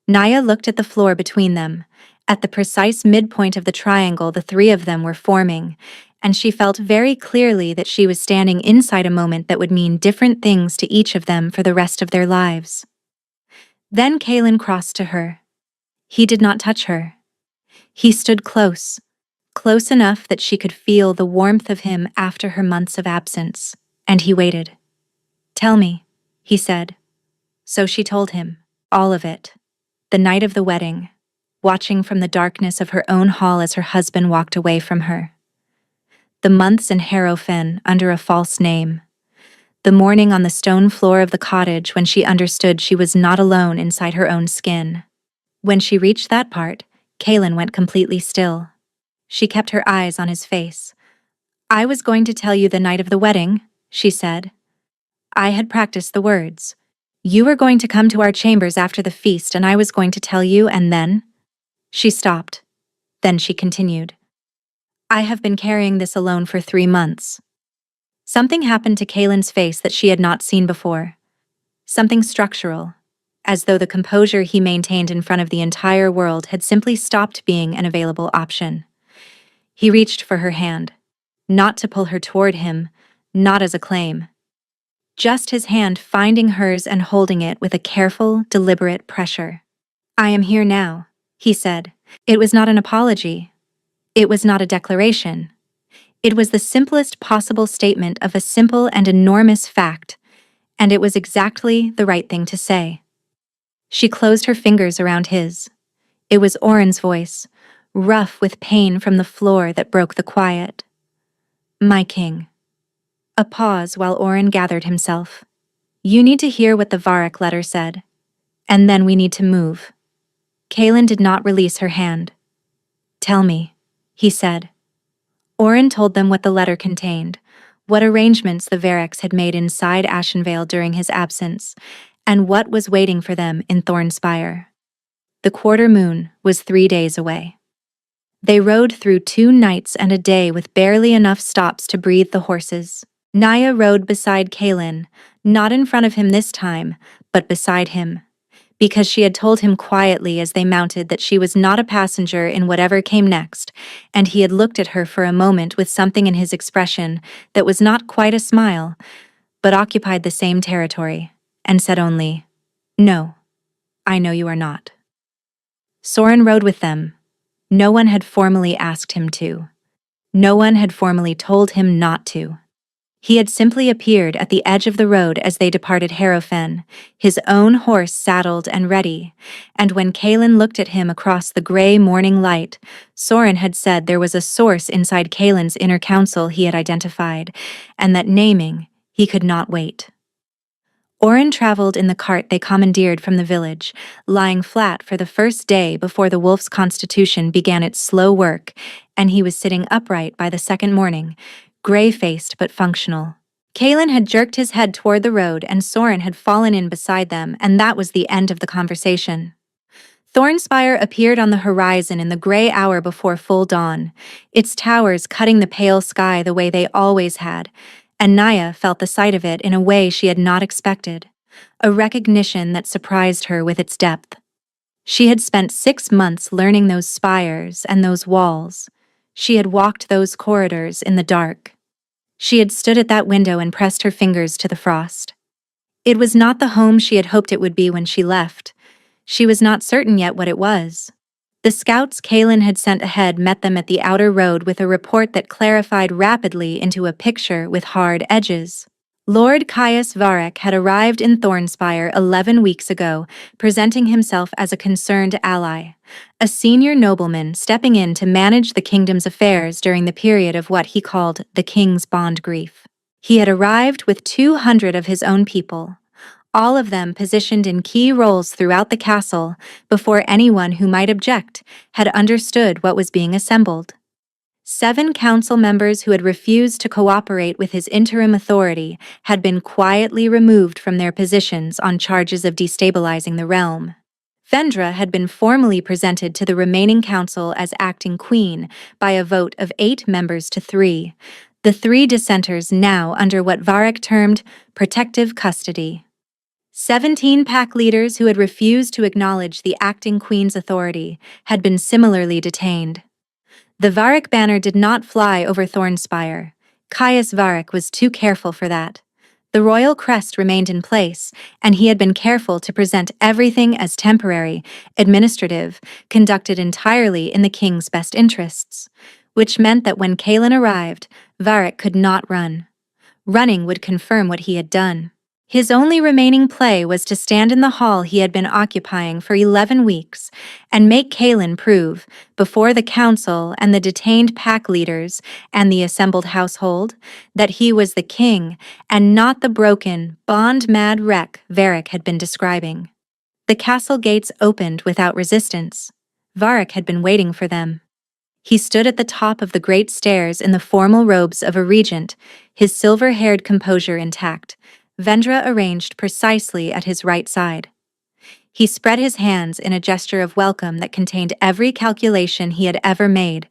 Naya looked at the floor between them, at the precise midpoint of the triangle the three of them were forming, and she felt very clearly that she was standing inside a moment that would mean different things to each of them for the rest of their lives. Then Kaelin crossed to her. He did not touch her. He stood close enough that she could feel the warmth of him after her months of absence, and he waited. "Tell me," he said. So she told him, all of it. The night of the wedding, watching from the darkness of her own hall as her husband walked away from her. The months in Harrowfen under a false name. The morning on the stone floor of the cottage when she understood she was not alone inside her own skin. When she reached that part, Kaelin went completely still. She kept her eyes on his face. "I was going to tell you the night of the wedding," she said. "I had practiced the words. You were going to come to our chambers after the feast and I was going to tell you, and then—" She stopped. Then she continued. "I have been carrying this alone for 3 months." Something happened to Kaelin's face that she had not seen before. Something structural, as though the composure he maintained in front of the entire world had simply stopped being an available option. He reached for her hand, not to pull her toward him, not as a claim. Just his hand finding hers and holding it with a careful, deliberate pressure. "I am here now," he said. It was not an apology. It was not a declaration. It was the simplest possible statement of a simple and enormous fact, and it was exactly the right thing to say. She closed her fingers around his. It was Oren's voice, rough with pain from the floor that broke the quiet. "My king." A pause while Oren gathered himself. You need to hear what the Varric letter said. And then we need to move. Kaelin did not release her hand. Tell me, he said. Oren told them what the letter contained, what arrangements the Varrics had made inside Ashenvale during his absence, and what was waiting for them in Thornspire. The quarter moon was 3 days away. They rode through 2 nights and a day with barely enough stops to breathe the horses. Naya rode beside Kaelin, not in front of him this time, but beside him, because she had told him quietly as they mounted that she was not a passenger in whatever came next, and he had looked at her for a moment with something in his expression that was not quite a smile, but occupied the same territory, and said only, "No, I know you are not." Soren rode with them. No one had formally asked him to. No one had formally told him not to. He had simply appeared at the edge of the road as they departed Harrowfen, his own horse saddled and ready, and when Kaelin looked at him across the gray morning light, Soren had said there was a source inside Kaelin's inner council he had identified, and that naming, he could not wait. Oren traveled in the cart they commandeered from the village, lying flat for the first day before the wolf's constitution began its slow work, and he was sitting upright by the second morning, gray-faced but functional. Kaelin had jerked his head toward the road and Soren had fallen in beside them, and that was the end of the conversation. Thornspire appeared on the horizon in the gray hour before full dawn, its towers cutting the pale sky the way they always had, and Naya felt the sight of it in a way she had not expected, a recognition that surprised her with its depth. She had spent 6 months learning those spires and those walls. She had walked those corridors in the dark. She had stood at that window and pressed her fingers to the frost. It was not the home she had hoped it would be when she left. She was not certain yet what it was. The scouts Kaelin had sent ahead met them at the outer road with a report that clarified rapidly into a picture with hard edges. Lord Caius Varric had arrived in Thornspire 11 weeks ago, presenting himself as a concerned ally, a senior nobleman stepping in to manage the kingdom's affairs during the period of what he called the King's Bond Grief. He had arrived with 200 of his own people, all of them positioned in key roles throughout the castle, before anyone who might object had understood what was being assembled. 7 council members who had refused to cooperate with his interim authority had been quietly removed from their positions on charges of destabilizing the realm. Vendra had been formally presented to the remaining council as acting queen by a vote of 8 members to 3, the 3 dissenters now under what Varric termed protective custody. 17 pack leaders who had refused to acknowledge the acting queen's authority had been similarly detained. The Varric banner did not fly over Thornspire. Caius Varric was too careful for that. The royal crest remained in place, and he had been careful to present everything as temporary, administrative, conducted entirely in the king's best interests, which meant that when Kaelin arrived, Varric could not run. Running would confirm what he had done. His only remaining play was to stand in the hall he had been occupying for 11 weeks and make Kaelin prove, before the council and the detained pack leaders and the assembled household, that he was the king and not the broken, bond-mad wreck Varric had been describing. The castle gates opened without resistance. Varric had been waiting for them. He stood at the top of the great stairs in the formal robes of a regent, his silver-haired composure intact, Vendra arranged precisely at his right side. He spread his hands in a gesture of welcome that contained every calculation he had ever made,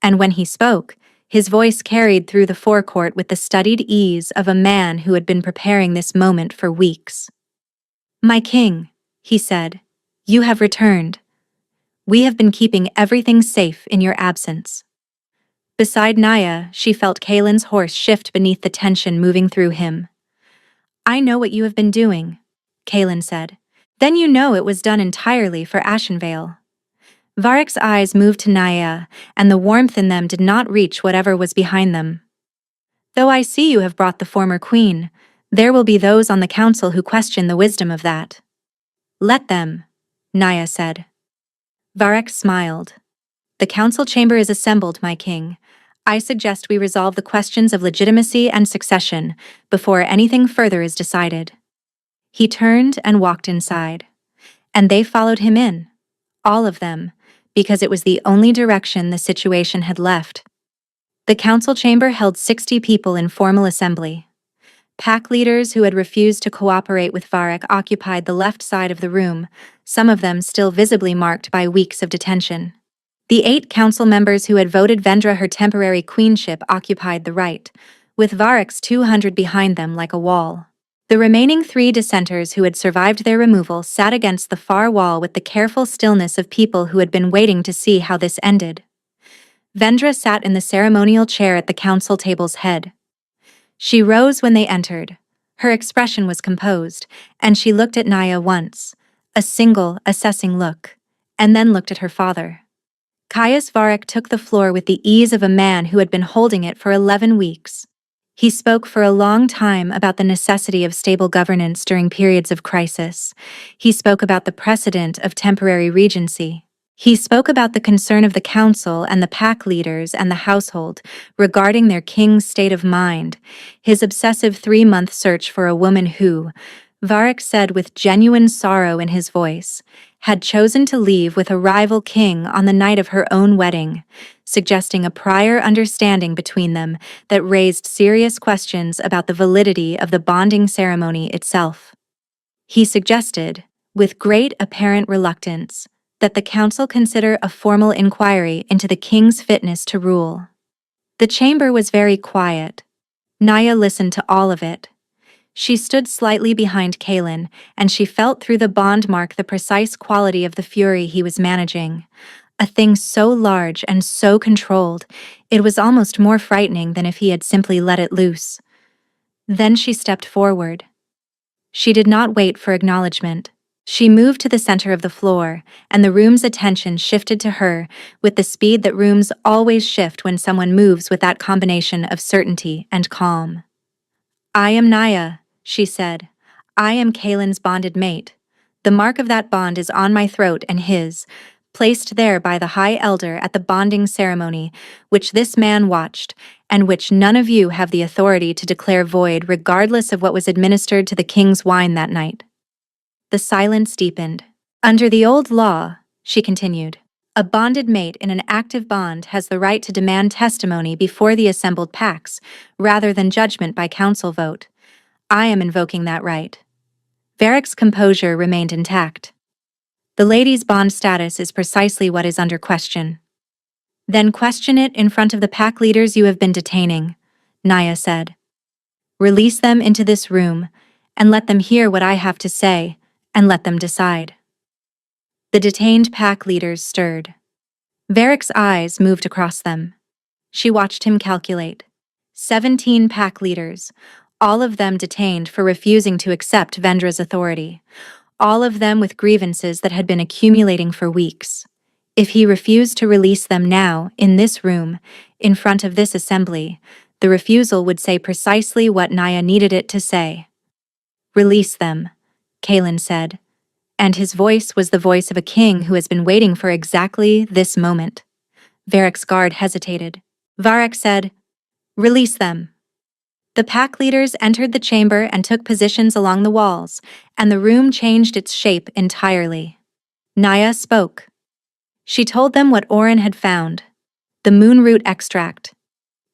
and when he spoke, his voice carried through the forecourt with the studied ease of a man who had been preparing this moment for weeks. "My king," he said, "you have returned. We have been keeping everything safe in your absence." Beside Naya, she felt Kaelin's horse shift beneath the tension moving through him. "I know what you have been doing," Kaelin said. "Then you know it was done entirely for Ashenvale." Varric's eyes moved to Naya, and the warmth in them did not reach whatever was behind them. "Though I see you have brought the former queen, there will be those on the council who question the wisdom of that." "Let them," Naya said. Varric smiled. "The council chamber is assembled, my king. I suggest we resolve the questions of legitimacy and succession before anything further is decided." He turned and walked inside. And they followed him in. All of them, because it was the only direction the situation had left. The council chamber held 60 people in formal assembly. Pack leaders who had refused to cooperate with Varric occupied the left side of the room, some of them still visibly marked by weeks of detention. The 8 council members who had voted Vendra her temporary queenship occupied the right, with Varric's 200 behind them like a wall. The remaining 3 dissenters who had survived their removal sat against the far wall with the careful stillness of people who had been waiting to see how this ended. Vendra sat in the ceremonial chair at the council table's head. She rose when they entered. Her expression was composed, and she looked at Naya once, a single, assessing look, and then looked at her father. Caius Varric took the floor with the ease of a man who had been holding it for 11 weeks. He spoke for a long time about the necessity of stable governance during periods of crisis. He spoke about the precedent of temporary regency. He spoke about the concern of the council and the pack leaders and the household regarding their king's state of mind, his obsessive 3-month search for a woman who, Varric said with genuine sorrow in his voice, had chosen to leave with a rival king on the night of her own wedding, suggesting a prior understanding between them that raised serious questions about the validity of the bonding ceremony itself. He suggested, with great apparent reluctance, that the council consider a formal inquiry into the king's fitness to rule. The chamber was very quiet. Naya listened to all of it. She stood slightly behind Kaelin, and she felt through the bond mark the precise quality of the fury he was managing. A thing so large and so controlled, it was almost more frightening than if he had simply let it loose. Then she stepped forward. She did not wait for acknowledgement. She moved to the center of the floor, and the room's attention shifted to her with the speed that rooms always shift when someone moves with that combination of certainty and calm. "I am Naya," she said. "I am Kaelin's bonded mate. The mark of that bond is on my throat and his, placed there by the High Elder at the bonding ceremony, which this man watched, and which none of you have the authority to declare void regardless of what was administered to the king's wine that night." The silence deepened. "Under the old law," she continued, "a bonded mate in an active bond has the right to demand testimony before the assembled packs, rather than judgment by council vote. I am invoking that right." Varric's composure remained intact. "The lady's bond status is precisely what is under question." "Then question it in front of the pack leaders you have been detaining," Naya said. "Release them into this room, and let them hear what I have to say, and let them decide." The detained pack leaders stirred. Varric's eyes moved across them. She watched him calculate. 17 pack leaders, all of them detained for refusing to accept Vendra's authority, all of them with grievances that had been accumulating for weeks. If he refused to release them now, in this room, in front of this assembly, the refusal would say precisely what Naya needed it to say. "Release them," Kaelin said, and his voice was the voice of a king who has been waiting for exactly this moment. Varric's guard hesitated. Varric said, "Release them." The pack leaders entered the chamber and took positions along the walls, and the room changed its shape entirely. Naya spoke. She told them what Oren had found: the moonroot extract,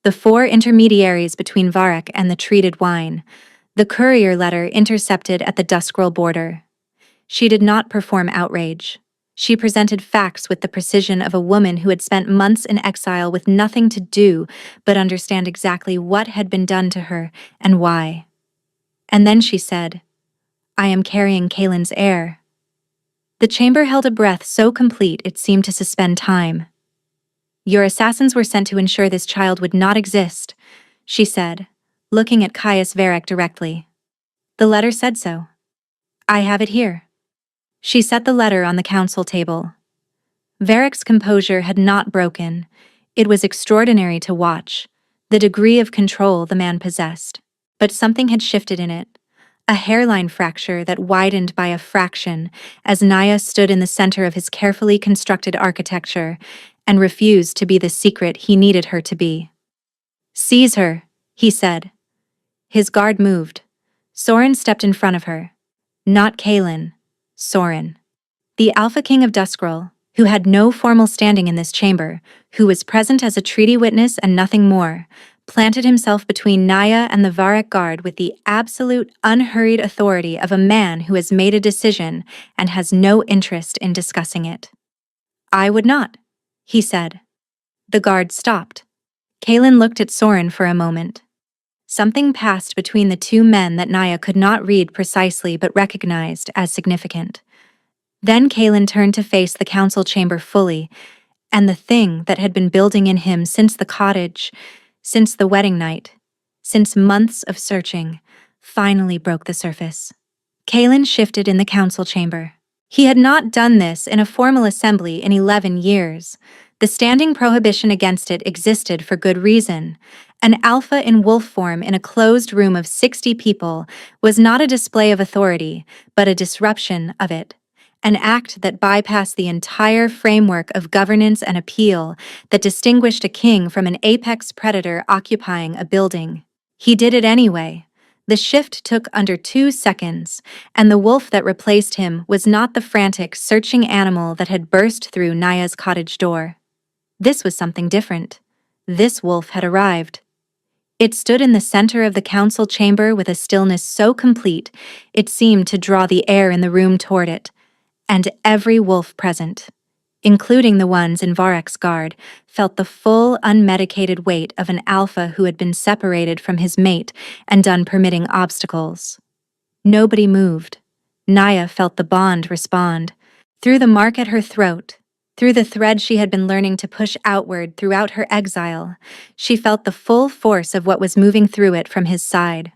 the 4 intermediaries between Varric and the treated wine, the courier letter intercepted at the Duskrell border. She did not perform outrage. She presented facts with the precision of a woman who had spent months in exile with nothing to do but understand exactly what had been done to her and why. And then she said, "I am carrying Kaelin's heir." The chamber held a breath so complete it seemed to suspend time. "Your assassins were sent to ensure this child would not exist," she said, looking at Caius Varric directly. "The letter said so. I have it here." She set the letter on the council table. Varric's composure had not broken. It was extraordinary to watch, the degree of control the man possessed. But something had shifted in it, a hairline fracture that widened by a fraction as Naya stood in the center of his carefully constructed architecture and refused to be the secret he needed her to be. "Seize her," he said. His guard moved. Soren stepped in front of her. Not Kaelin, Soren. The Alpha King of Duskrul, who had no formal standing in this chamber, who was present as a treaty witness and nothing more, planted himself between Naya and the Varek Guard with the absolute, unhurried authority of a man who has made a decision and has no interest in discussing it. "I would not," he said. The guard stopped. Kaelin looked at Soren for a moment. Something passed between the two men that Naya could not read precisely but recognized as significant. Then Kaelin turned to face the council chamber fully, and the thing that had been building in him since the cottage, since the wedding night, since months of searching, finally broke the surface. Kaelin shifted in the council chamber. He had not done this in a formal assembly in 11 years. The standing prohibition against it existed for good reason. An alpha in wolf form in a closed room of 60 people was not a display of authority, but a disruption of it. An act that bypassed the entire framework of governance and appeal that distinguished a king from an apex predator occupying a building. He did it anyway. The shift took under 2 seconds, and the wolf that replaced him was not the frantic, searching animal that had burst through Naya's cottage door. This was something different. This wolf had arrived. It stood in the center of the council chamber with a stillness so complete it seemed to draw the air in the room toward it, and every wolf present, including the ones in Varek's guard, felt the full, unmedicated weight of an alpha who had been separated from his mate and done permitting obstacles. Nobody moved. Naya felt the bond respond. Through the mark at her throat, through the thread she had been learning to push outward throughout her exile, she felt the full force of what was moving through it from his side.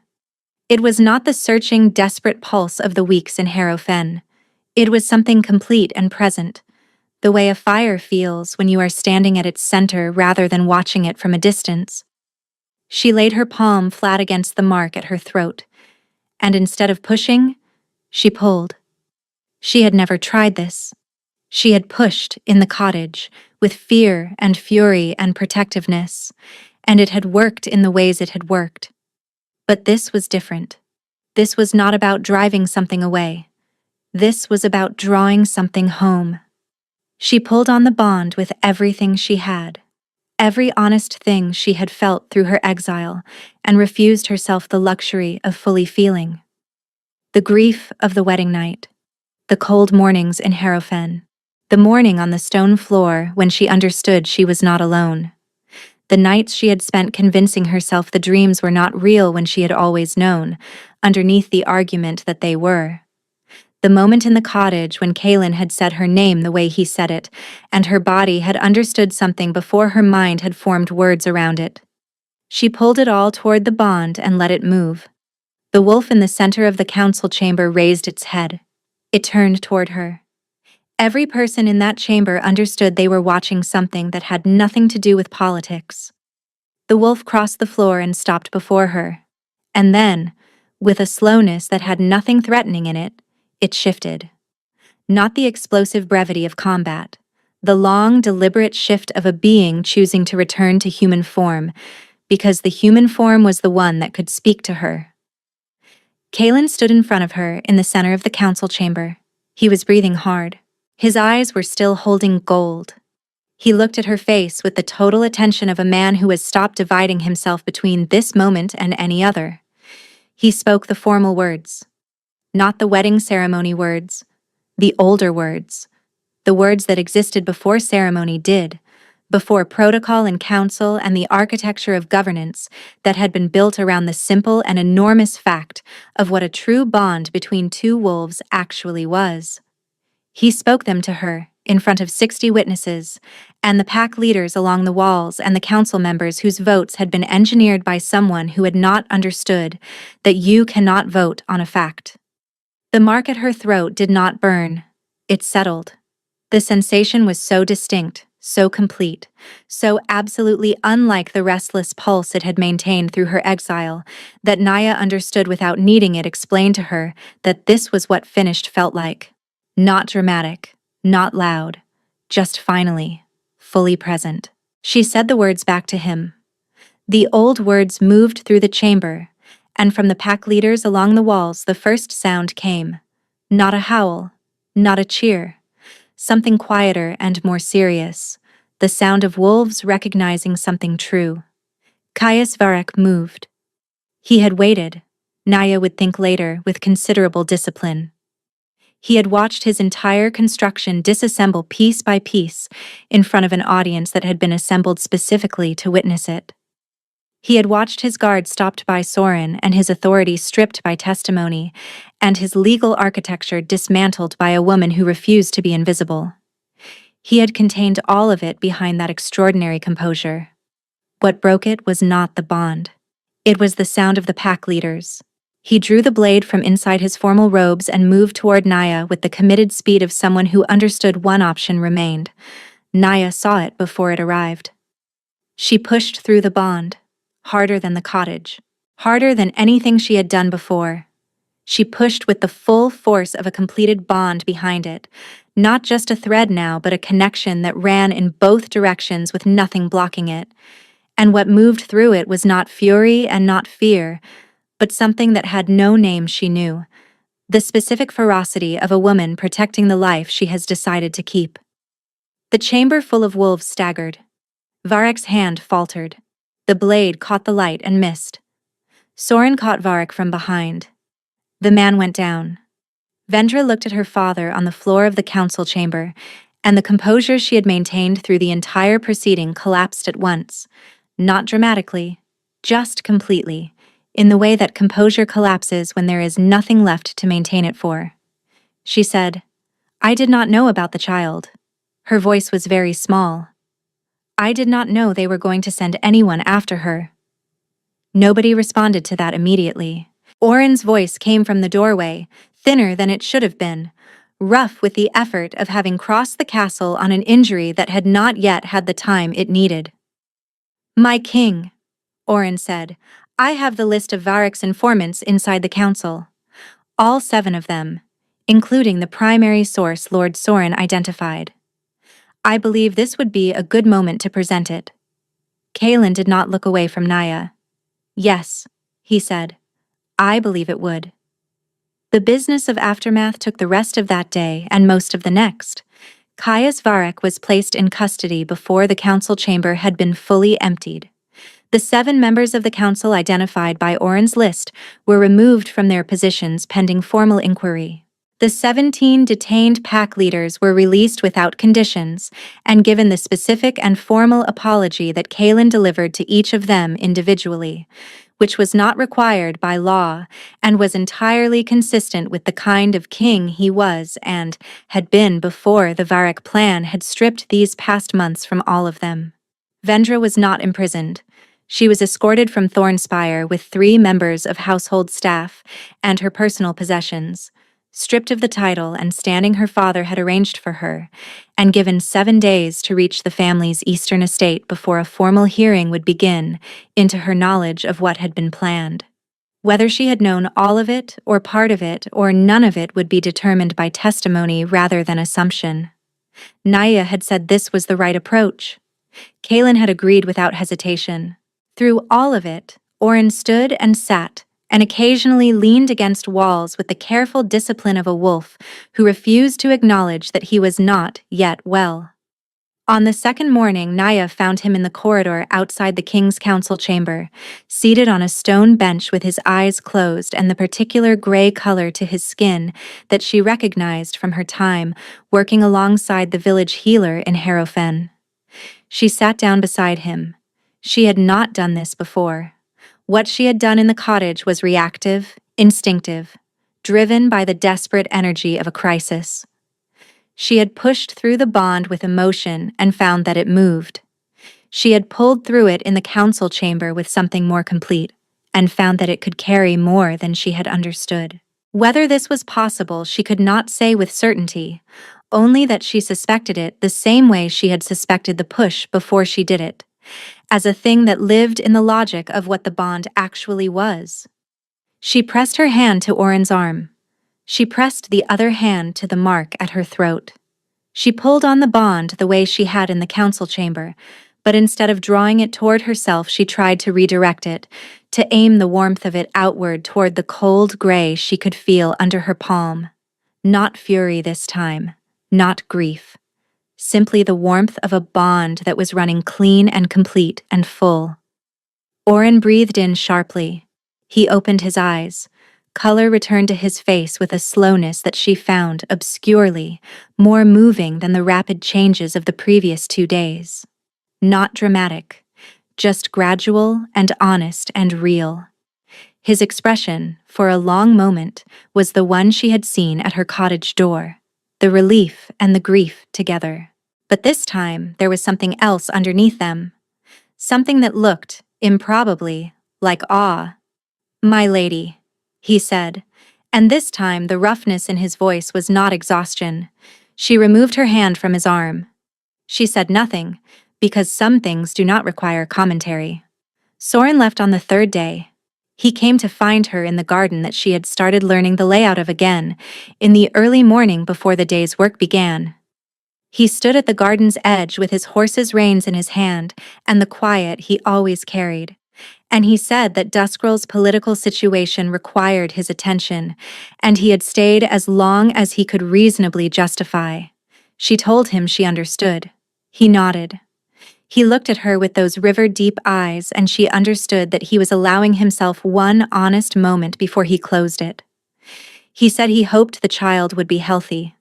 It was not the searching, desperate pulse of the weeks in Harrow Fen. It was something complete and present, the way a fire feels when you are standing at its center rather than watching it from a distance. She laid her palm flat against the mark at her throat, and instead of pushing, she pulled. She had never tried this. She had pushed in the cottage with fear and fury and protectiveness, and it had worked in the ways it had worked. But this was different. This was not about driving something away. This was about drawing something home. She pulled on the bond with everything she had, every honest thing she had felt through her exile, and refused herself the luxury of fully feeling. The grief of the wedding night, the cold mornings in Harrow Fen, the morning on the stone floor when she understood she was not alone, the nights she had spent convincing herself the dreams were not real when she had always known, underneath the argument that they were. The moment in the cottage when Kaelin had said her name the way he said it, and her body had understood something before her mind had formed words around it. She pulled it all toward the bond and let it move. The wolf in the center of the council chamber raised its head. It turned toward her. Every person in that chamber understood they were watching something that had nothing to do with politics. The wolf crossed the floor and stopped before her. And then, with a slowness that had nothing threatening in it, it shifted. Not the explosive brevity of combat, the long, deliberate shift of a being choosing to return to human form, because the human form was the one that could speak to her. Kaelin stood in front of her in the center of the council chamber. He was breathing hard. His eyes were still holding gold. He looked at her face with the total attention of a man who has stopped dividing himself between this moment and any other. He spoke the formal words. Not the wedding ceremony words, the older words, the words that existed before ceremony did, before protocol and council and the architecture of governance that had been built around the simple and enormous fact of what a true bond between two wolves actually was. He spoke them to her, in front of 60 witnesses, and the pack leaders along the walls and the council members whose votes had been engineered by someone who had not understood that you cannot vote on a fact. The mark at her throat did not burn. It settled. The sensation was so distinct, so complete, so absolutely unlike the restless pulse it had maintained through her exile, that Naya understood without needing it explained to her that this was what finished felt like. Not dramatic, not loud, just finally, fully present. She said the words back to him. The old words moved through the chamber, and from the pack leaders along the walls the first sound came, Not a howl, not a cheer. Something quieter and more serious, the sound of wolves recognizing something true. Caius Varek moved. He had waited, Naya would think later, with considerable discipline. He had watched his entire construction disassemble piece by piece in front of an audience that had been assembled specifically to witness it. He had watched his guard stopped by Sorin and his authority stripped by testimony, and his legal architecture dismantled by a woman who refused to be invisible. He had contained all of it behind that extraordinary composure. What broke it was not the bond. It was the sound of the pack leaders. He drew the blade from inside his formal robes and moved toward Naya with the committed speed of someone who understood one option remained. Naya saw it before it arrived. She pushed through the bond, harder than the cottage, harder than anything she had done before. She pushed with the full force of a completed bond behind it, not just a thread now, but a connection that ran in both directions with nothing blocking it. And what moved through it was not fury and not fear, but something that had no name she knew, the specific ferocity of a woman protecting the life she has decided to keep. The chamber full of wolves staggered. Varek's hand faltered. The blade caught the light and missed. Sorin caught Varek from behind. The man went down. Vendra looked at her father on the floor of the council chamber, and the composure she had maintained through the entire proceeding collapsed at once, not dramatically, just completely, in the way that composure collapses when there is nothing left to maintain it for. She said, "I did not know about the child." Her voice was very small. "I did not know they were going to send anyone after her." Nobody responded to that immediately. Oren's voice came from the doorway, thinner than it should have been, rough with the effort of having crossed the castle on an injury that had not yet had the time it needed. "My king," Oren said, "I have the list of Varek's informants inside the council. All 7 of them, including the primary source Lord Sorin identified. I believe this would be a good moment to present it." Kaelin did not look away from Naya. "Yes," he said. "I believe it would." The business of aftermath took the rest of that day and most of the next. Caius Varek was placed in custody before the council chamber had been fully emptied. The 7 members of the council identified by Oren's list were removed from their positions pending formal inquiry. The 17 detained pack leaders were released without conditions and given the specific and formal apology that Kaelin delivered to each of them individually, which was not required by law and was entirely consistent with the kind of king he was and had been before the Varek plan had stripped these past months from all of them. Vendra was not imprisoned. She was escorted from Thornspire with 3 members of household staff and her personal possessions, stripped of the title and standing her father had arranged for her, and given 7 days to reach the family's eastern estate before a formal hearing would begin into her knowledge of what had been planned. Whether she had known all of it, or part of it, or none of it would be determined by testimony rather than assumption. Naya had said this was the right approach. Kaelin had agreed without hesitation. Through all of it, Oren stood and sat, and occasionally leaned against walls with the careful discipline of a wolf who refused to acknowledge that he was not yet well. On the second morning, Naya found him in the corridor outside the king's council chamber, seated on a stone bench with his eyes closed and the particular gray color to his skin that she recognized from her time working alongside the village healer in Harrowfen. She sat down beside him. She had not done this before. What she had done in the cottage was reactive, instinctive, driven by the desperate energy of a crisis. She had pushed through the bond with emotion and found that it moved. She had pulled through it in the council chamber with something more complete, and found that it could carry more than she had understood. Whether this was possible she could not say with certainty, only that she suspected it the same way she had suspected the push before she did it, as a thing that lived in the logic of what the bond actually was. She pressed her hand to Oren's arm. She pressed the other hand to the mark at her throat. She pulled on the bond the way she had in the council chamber, but instead of drawing it toward herself, she tried to redirect it, to aim the warmth of it outward toward the cold gray she could feel under her palm. Not fury this time, not grief. Simply the warmth of a bond that was running clean and complete and full. Oren breathed in sharply. He opened his eyes. Color returned to his face with a slowness that she found obscurely more moving than the rapid changes of the previous 2 days. Not dramatic, just gradual and honest and real. His expression, for a long moment, was the one she had seen at her cottage door, the relief and the grief together. But this time there was something else underneath them. Something that looked, improbably, like awe. "My lady," he said, and this time the roughness in his voice was not exhaustion. She removed her hand from his arm. She said nothing, because some things do not require commentary. Soren left on the 3rd day. He came to find her in the garden that she had started learning the layout of again, in the early morning before the day's work began. He stood at the garden's edge with his horse's reins in his hand and the quiet he always carried. And he said that Duskrell's political situation required his attention, and he had stayed as long as he could reasonably justify. She told him she understood. He nodded. He looked at her with those river-deep eyes, and she understood that he was allowing himself one honest moment before he closed it. He said he hoped the child would be healthy.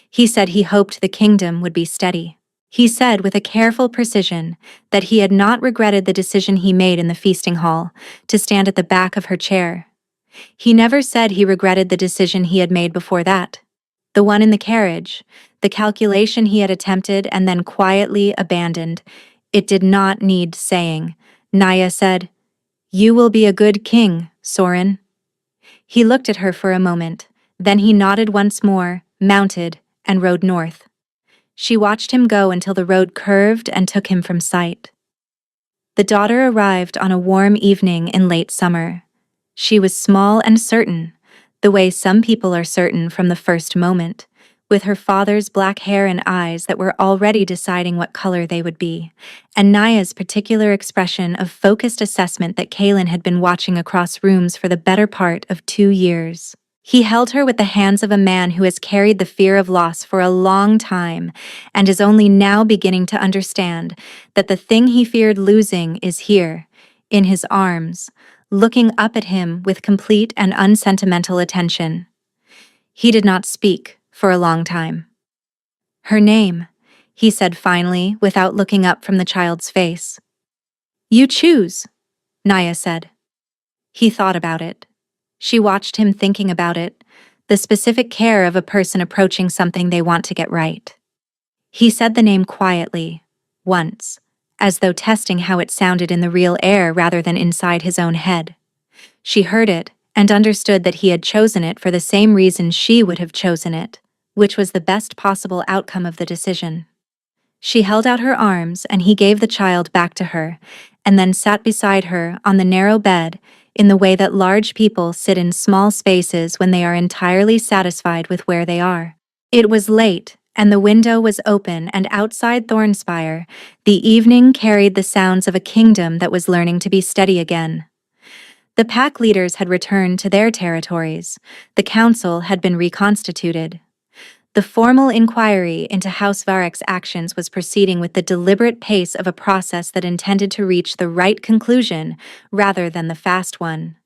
He said he hoped the kingdom would be steady. He said with a careful precision that he had not regretted the decision he made in the feasting hall, to stand at the back of her chair. He never said he regretted the decision he had made before that. The one in the carriage, the calculation he had attempted and then quietly abandoned. It did not need saying. Naya said, "You will be a good king, Soren." He looked at her for a moment, then he nodded once more, mounted, and rode north. She watched him go until the road curved and took him from sight. The daughter arrived on a warm evening in late summer. She was small and certain, the way some people are certain from the first moment, with her father's black hair and eyes that were already deciding what color they would be, and Naya's particular expression of focused assessment that Kaelin had been watching across rooms for the better part of 2 years. He held her with the hands of a man who has carried the fear of loss for a long time and is only now beginning to understand that the thing he feared losing is here, in his arms, looking up at him with complete and unsentimental attention. He did not speak for a long time. "Her name," he said finally, without looking up from the child's face. "You choose," Naya said. He thought about it. She watched him thinking about it, the specific care of a person approaching something they want to get right. He said the name quietly, once, as though testing how it sounded in the real air rather than inside his own head. She heard it and understood that he had chosen it for the same reason she would have chosen it, which was the best possible outcome of the decision. She held out her arms and he gave the child back to her, and then sat beside her on the narrow bed in the way that large people sit in small spaces when they are entirely satisfied with where they are. It was late, and the window was open, and outside Thornspire, the evening carried the sounds of a kingdom that was learning to be steady again. The pack leaders had returned to their territories. The council had been reconstituted. The formal inquiry into House Varek's actions was proceeding with the deliberate pace of a process that intended to reach the right conclusion rather than the fast one.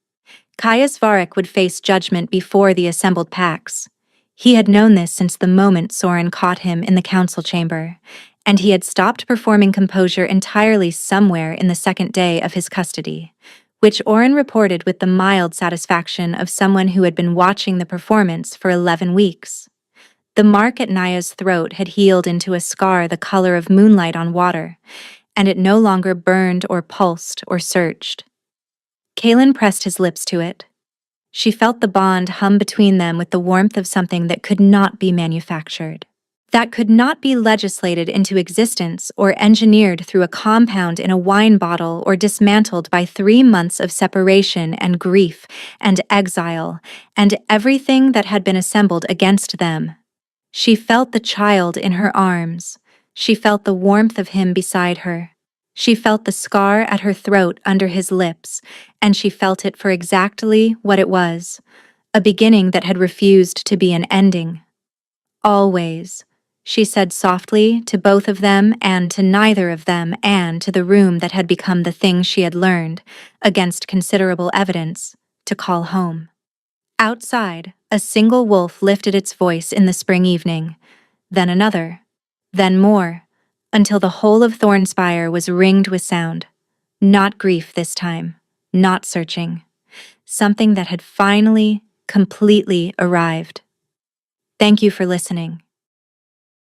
Caius Varek would face judgment before the assembled packs. He had known this since the moment Soren caught him in the council chamber, and he had stopped performing composure entirely somewhere in the 2nd day of his custody, which Oren reported with the mild satisfaction of someone who had been watching the performance for 11 weeks. The mark at Naya's throat had healed into a scar the color of moonlight on water, and it no longer burned or pulsed or surged. Kaelin pressed his lips to it. She felt the bond hum between them with the warmth of something that could not be manufactured, that could not be legislated into existence or engineered through a compound in a wine bottle or dismantled by 3 months of separation and grief and exile and everything that had been assembled against them. She felt the child in her arms. She felt the warmth of him beside her. She felt the scar at her throat under his lips, and she felt it for exactly what it was, a beginning that had refused to be an ending. Always, she said softly to both of them and to neither of them and to the room that had become the thing she had learned, against considerable evidence, to call home. Outside, a single wolf lifted its voice in the spring evening, then another, then more, until the whole of Thornspire was ringed with sound. Not grief this time, not searching. Something that had finally, completely arrived. Thank you for listening.